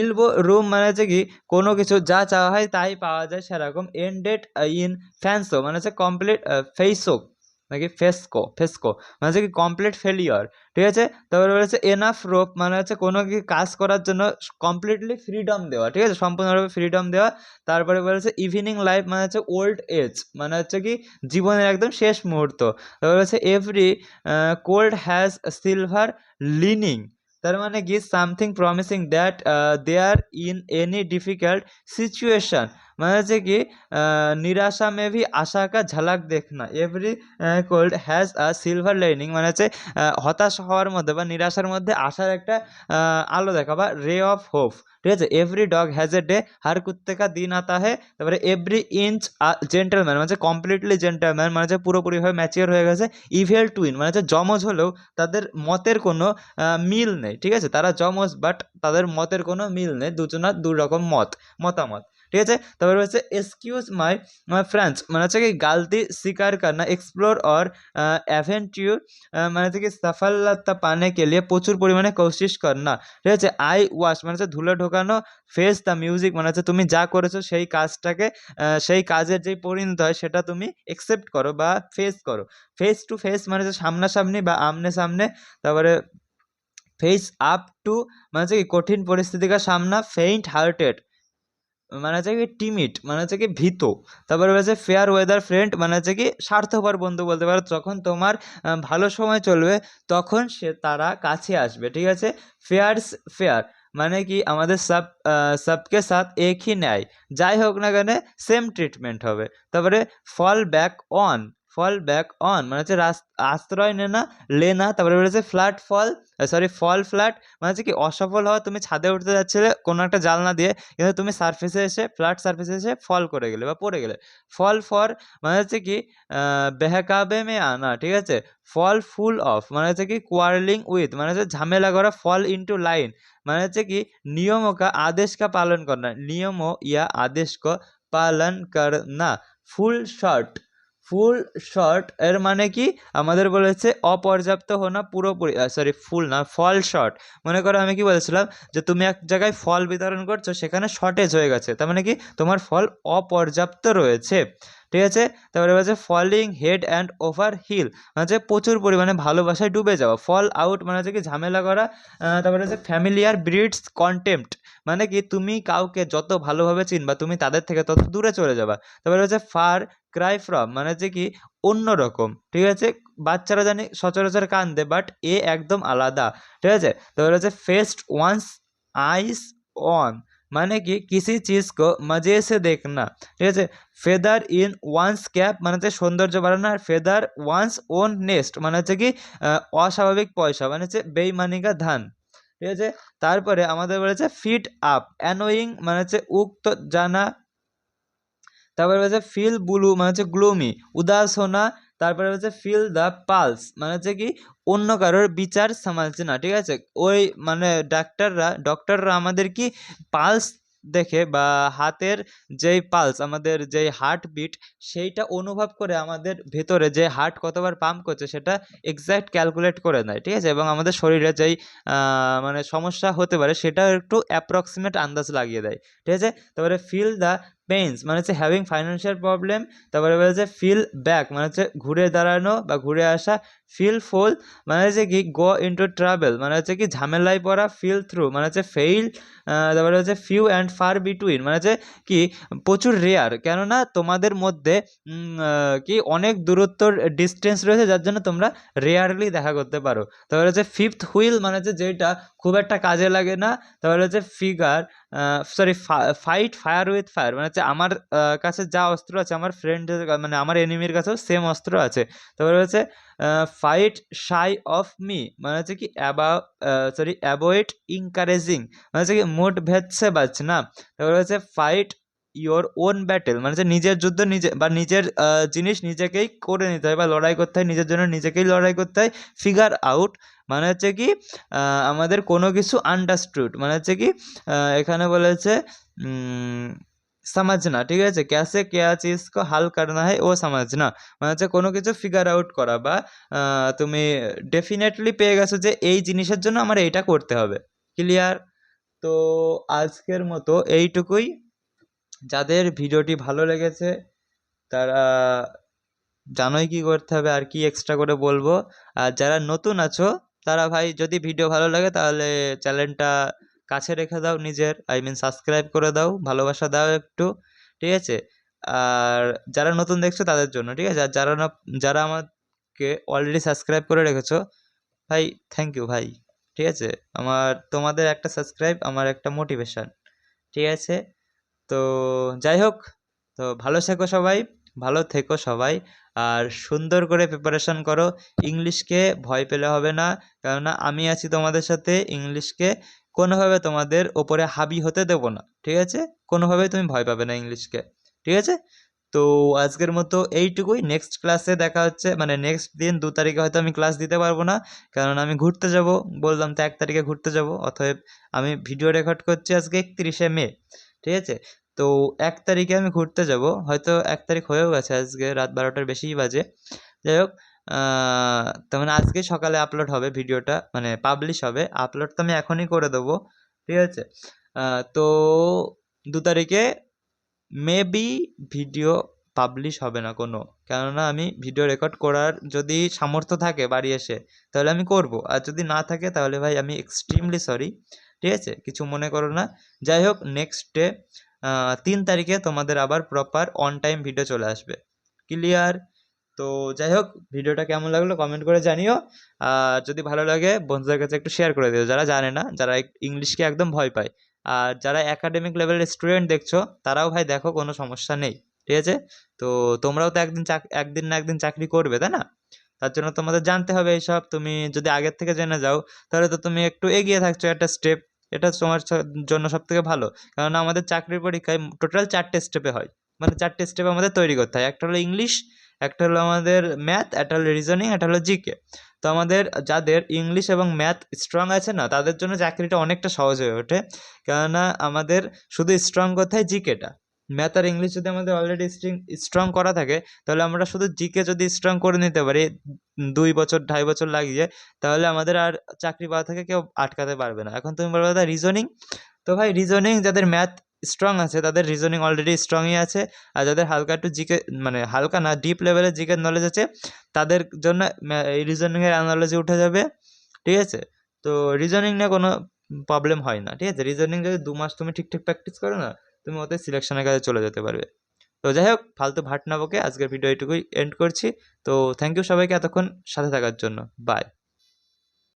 ইলবো রুম মানে হচ্ছে কি কোনো কিছু যা চাওয়া হয় তাই পাওয়া যায় সেরকম। এন্ডেড ইন ফ্যান্সো মানে হচ্ছে কমপ্লিট ফেইসো নাকি ফেস্কো, ফেস্কো মানে হচ্ছে কি কমপ্লিট ফেলিওর, ঠিক আছে। তারপরে বলেছে এনাফ রোপ মানে হচ্ছে কোনো কি কাজ করার জন্য কমপ্লিটলি ফ্রিডম দেওয়া, ঠিক আছে, সম্পূর্ণভাবে ফ্রিডম দেওয়া। তারপরে বলেছে ইভিনিং লাইফ মানে হচ্ছে ওল্ড এজ মানে হচ্ছে কি জীবনের একদম শেষ মুহূর্ত। তারপরে হচ্ছে every cold has silver lining, তার মানে কি something promising that they are in any difficult situation মানে হচ্ছে কি নিরাশা মে ভি আশা কা ঝলক দেখনা। Every cold has a silver lining মানে হচ্ছে হতাশ হওয়ার মধ্যে বা নিরাশার মধ্যে আশার একটা আলো দেখা বা রে অফ হোপ, ঠিক আছে। Every dog has a day, হার কুত্তে কা দিন আতা হে। তারপরে এভরি ইঞ্চ জেন্টলম্যান মানে হচ্ছে কমপ্লিটলি জেন্টলম্যান মানে হচ্ছে পুরোপুরিভাবে ম্যাচিওর হয়ে গেছে। ইভেল টুইন মানে হচ্ছে যমজ হলেও তাদের মতের কোনো মিল নেই, ঠিক আছে, তারা যমজ বাট তাদের মতের কোনো মিল নেই, দুজনার দু রকম মতামত, ঠিক আছে। তারপরে হচ্ছে এক্সকিউজ মাই ফ্রেঞ্চ মানে হচ্ছে কি গালতি স্বীকার করনা। এক্সপ্লোর অর অ্যাভেঞ্টিউর মানে হচ্ছে কি সফলতা পানে কে লিয়ে প্রচুর পরিমাণে কোশিশ করনা, ঠিক আছে। আই ওয়াশ মানে হচ্ছে ধুলো ঢোকানো। ফেস দ্য মিউজিক মানে হচ্ছে তুমি যা করেছো সেই কাজটাকে সেই কাজের যেই পরিণত হয় সেটা তুমি একসেপ্ট করো বা ফেস করো। ফেস টু ফেস মানে হচ্ছে সামনাসামনি বা আমনে সামনে। তারপরে ফেস আপ টু মানে হচ্ছে কি কঠিন পরিস্থিতি কা সামনা। ফেইন্ট হার্টেড মানে হচ্ছে কি টিমিড মানে হচ্ছে কি ভীত। তারপরে হচ্ছে ফেয়ার ওয়েদার ফ্রেন্ড মানে হচ্ছে কি স্বার্থপর বন্ধু বলতে পারো, যখন তোমার ভালো সময় চলবে তখন তারা কাছে আসবে, ঠিক আছে। ফেয়ারস ফেয়ার মানে কি আমাদের সবকে সাথ একই ন্যায়, যাই হোক না কেন সেম ট্রিটমেন্ট হবে। তারপরে fall back on, fall back on মানে হচ্ছে আশ্রয় লেনা। তারপরে বলেছে ফল ফ্ল্যাট মানে হচ্ছে কি অসফল হওয়া, তুমি ছাদে উঠতে যাচ্ছিলে কোনো একটা জানলা দিয়ে কিন্তু তুমি ফ্ল্যাট সারফেসে এসে ফল করে গেলে বা পড়ে গেলে। ফল ফর মানে হচ্ছে কি বেহকাবে মে আনা, ঠিক আছে। ফল ফুল অফ মানে হচ্ছে কি কোয়ারলিং উইথ মানে হচ্ছে ঝামেলা করা। ফল ইনটু লাইন মানে হচ্ছে কি নিয়মों का आदेश का पालन करना, नियमों या आदेश को पालन करना। ফুল শর্ট, ফুল শর্ট এর মানে কি আমাদের বলেছে অপর্যাপ্ত হওয়া, পুরোপুরি ফুল না ফল শর্ট। মনে করো আমি কি বলেছিলাম যে তুমি এক জায়গায় ফল বিতরণ করছো সেখানে শর্টেজ হয়ে গেছে, তার মানে কি তোমার ফল অপর্যাপ্ত রয়েছে, ঠিক আছে। তারপরে বলছে falling head and over hill মানে হচ্ছে প্রচুর পরিমাণে ভালোবাসায় ডুবে যাওয়া। ফল আউট মানে হচ্ছে কি ঝামেলা করা। তারপরে হচ্ছে ফ্যামিলিয়ার ব্রিডস কন্টেম্পট মানে কি তুমি কাউকে যত ভালোভাবে চিনবা তুমি তাদের থেকে তত দূরে চলে যাবা। তারপরে হচ্ছে ফার ক্রাই ফ্রম মানে হচ্ছে কি অন্যরকম, ঠিক আছে। বাচ্চারা জানি সচরাচর কান্দে বাট এ একদম আলাদা, ঠিক আছে। তারপরে হচ্ছে ফেস্ট ওয়ান্স আইস অন মানে কি কিসি চিজ কো মজে সে দেখনা, ঠিক আছে। ফেদার ইন ওয়ান্স ক্যাপ মানে হচ্ছে সৌন্দর্য বাড়ানো। আর ফেদার ওয়ান্স ওন নেস্ট মানে হচ্ছে কি অস্বাভাবিক পয়সা মানে হচ্ছে বেইমানি কা ধান, ঠিক আছে। তারপরে আমাদের বলেছে ফিট আপ অ্যানোয়িং মানে হচ্ছে উক্ত জানা। তারপরে হচ্ছে ফিল ব্লু মানে হচ্ছে গ্লুমি উদাস হোনা। তারপরে হচ্ছে ফিল দ্য পালস মানে হচ্ছে কি অন্য কারোর বিচার সামালছে না, ঠিক আছে। ওই মানে ডক্টররা আমাদের কি পালস দেখে বা হাতের যেই পালস আমাদের যেই হার্টবিট সেইটা অনুভব করে আমাদের ভেতরে যে হার্ট কতবার পাম্প করছে সেটা এক্স্যাক্ট ক্যালকুলেট করে নেয়, ঠিক আছে। এবং আমাদের শরীরে যেই মানে সমস্যা হতে পারে সেটা একটু অ্যাপ্রক্সিমেট আন্দাজ লাগিয়ে দেয়, ঠিক আছে। তারপরে ফিল দ্য পেইনস মানে হচ্ছে হ্যাভিং ফাইন্যান্সিয়াল প্রবলেম। তারপরে বলেছে ফিল ব্যাক মানে হচ্ছে ঘুরে দাঁড়ানো বা ঘুরে আসা। ফিল ফুল মানে হচ্ছে কি গো ইনটু ট্রাভেল মানে হচ্ছে কি ঝামেলায় পড়া। ফিল থ্রু মানে হচ্ছে ফেইল। তারপরে হচ্ছে ফিউ অ্যান্ড ফার বিটুইন মানে হচ্ছে কি প্রচুর রেয়ার, কেননা তোমাদের মধ্যে কি অনেক দূরত্বর ডিস্টেন্স রয়েছে যার জন্য তোমরা রেয়ারলি দেখা করতে পারো। তারপরে হচ্ছে ফিফথ হুইল মানে হচ্ছে যেটা খুব একটা কাজে লাগে না। তারপরে হচ্ছে figure fight fire with fire মানে হচ্ছে আমার কাছে যা অস্ত্র আছে আমার ফ্রেন্ডের মানে আমার এনিমির কাছেও সেম অস্ত্র আছে। তারপরে হচ্ছে ফাইট শাই অফ মি মানে হচ্ছে কি অ্যাভয়েড ইনকারেজিং মানে হচ্ছে কি মুড ভেদ সে বাঁচনা। তারপরে হচ্ছে ফাইট ইয়োর ওন ব্যাটেল মানে হচ্ছে নিজের যুদ্ধ নিজে বা নিজের জিনিস নিজেকেই করে নিতে হয় বা লড়াই করতে হয়, নিজের জন্য নিজেকেই লড়াই করতে হয়। ফিগার আউট মানে হচ্ছে কি আমাদের কোনো কিছু আন্ডারস্টুড মানে হচ্ছে কি এখানে বলেছে समझना, ঠিক আছে, कैसे क्या चीज को हल करना है वो समझना, মানে হচ্ছে কোনো কিছু ফিগার আউট করা বা তুমি ডেফিনেটলি পেয়ে গেছো যে এই জিনিসের জন্য আমার এইটা করতে হবে। ক্লিয়ার? তো আজকের মতো এইটুকুই। যাদের ভিডিওটি ভালো লেগেছে তারা জানোই কি করতে হবে, আর কি এক্সট্রা করে বলবো। আর যারা নতুন আছো তারা ভাই যদি ভিডিও ভালো লাগে তাহলে চ্যানেলটা কাছে রেখে দাও, নিজের সাবস্ক্রাইব করে দাও, ভালোবাসা দাও একটু, ঠিক আছে। আর যারা নতুন দেখছো তাদের জন্য, ঠিক আছে। আর যারা আমাকে অলরেডি সাবস্ক্রাইব করে রেখেছো ভাই, থ্যাংক ইউ ভাই, ঠিক আছে। তোমাদের একটা সাবস্ক্রাইব আমার একটা মোটিভেশন, ঠিক আছে। তো যাই হোক, তো ভালো থেকো সবাই, ভালো থেকো সবাই, আর সুন্দর করে প্রিপারেশন করো। ইংলিশকে ভয় পেলে হবে না, কেননা আমি আছি তোমাদের সাথে। ইংলিশকে কোনোভাবে তোমাদের ওপরে হাবি হতে দেবো না, ঠিক আছে। কোনোভাবেই তুমি ভয় পাবে না ইংলিশকে, ঠিক আছে। তো আজকের মতো এইটুকুই। নেক্সট ক্লাসে দেখা হচ্ছে, মানে নেক্সট দিন 2 তারিখে হয়তো আমি ক্লাস দিতে পারবো না, কারণ আমি ঘুরতে যাব, বললাম তো 1 তারিখে ঘুরতে যাব। অতএব আমি ভিডিও রেকর্ড করছি আজকে 31শে মে, ঠিক আছে। তো 1 তারিখে আমি ঘুরতে যাব, হয়তো 1 তারিখ হয়েও গেছে, আজকে রাত 12টার বেশিই বাজে। যাই হোক, তার মানে আজকে সকালে আপলোড হবে ভিডিওটা, মানে পাবলিশ হবে। আপলোড তো আমি এখনই করে দেবো, ঠিক আছে। তো 2 তারিখে মেবি ভিডিও পাবলিশ হবে না কোনো, কেননা আমি ভিডিও রেকর্ড করার যদি সামর্থ্য থাকে বাড়ি এসে তাহলে আমি করব, আর যদি না থাকে তাহলে ভাই আমি এক্সট্রিমলি সরি, ঠিক আছে, কিছু মনে করো না। যাই হোক, নেক্সট ডে 3 তারিখে তোমাদের আবার প্রপার অন টাইম ভিডিও চলে আসবে। ক্লিয়ার? তো যাই হোক, ভিডিওটা কেমন লাগলো কমেন্ট করে জানিও, আর যদি ভালো লাগে বন্ধুদের কাছে একটু শেয়ার করে দিও, যারা জানে না, যারা ইংলিশকে একদম ভয় পায়। আর যারা একাডেমিক লেভেলের স্টুডেন্ট দেখছো তারাও ভাই দেখো, কোনো সমস্যা নেই, ঠিক আছে। তো তোমরাও তো একদিন না একদিন চাকরি করবে, তাই না? তার জন্য তোমাদের জানতে হবে এইসব। তুমি যদি আগের থেকে জেনে যাও তাহলে তো তুমি একটু এগিয়ে থাকছো একটা স্টেপ, এটা তোমার জন্য সব থেকে ভালো। কারণ আমাদের চাকরির পরীক্ষায় টোটাল 4টে স্টেপে হয়, মানে 4টে স্টেপ আমাদের তৈরি করতে হয়। একটা হলো ইংলিশ, একটা হলো আমাদের ম্যাথ, একটা হলো রিজনিং, একটা হলো জিকে। তো আমাদের যাদের ইংলিশ এবং ম্যাথ স্ট্রং আছে না, তাদের জন্য চাকরিটা অনেকটা সহজ হয়ে ওঠে, কেননা আমাদের শুধু স্ট্রং করতে হয় জিকেটা। ম্যাথ আর ইংলিশ যদি আমাদের অলরেডি স্ট্রং করা থাকে, তাহলে আমরা শুধু জিকে যদি স্ট্রং করে নিতে পারি 2 বছর 2.5 বছর লাগিয়ে, তাহলে আমাদের আর চাকরি পাওয়া থেকে কেউ আটকাতে পারবে না। এখন তুমি বলবে দাদা রিজনিং, তো ভাই রিজনিং যাদের ম্যাথ স্ট্রং আছে তাদের রিজনিং অলরেডি স্ট্রংই আছে, আর যাদের হালকা একটু জিকে, মানে হালকা না ডিপ লেভেলের জিকের নলেজ আছে, তাদের জন্য এই রিজনিংয়ের অ্যানালজি উঠে যাবে, ঠিক আছে। তো রিজনিং নিয়ে কোনো প্রবলেম হয় না, ঠিক আছে। রিজনিং যদি 2 মাস তুমি ঠিকঠাক প্র্যাকটিস করো না, তুমি ওতে সিলেকশনের কাছে চলে যেতে পারবে। তো যাই হোক, ফালতু ভাট না বকে আজকের ভিডিও এইটুকুই এন্ড করছি। তো থ্যাংক ইউ সবাইকে এতক্ষণ সাথে থাকার জন্য। বাই।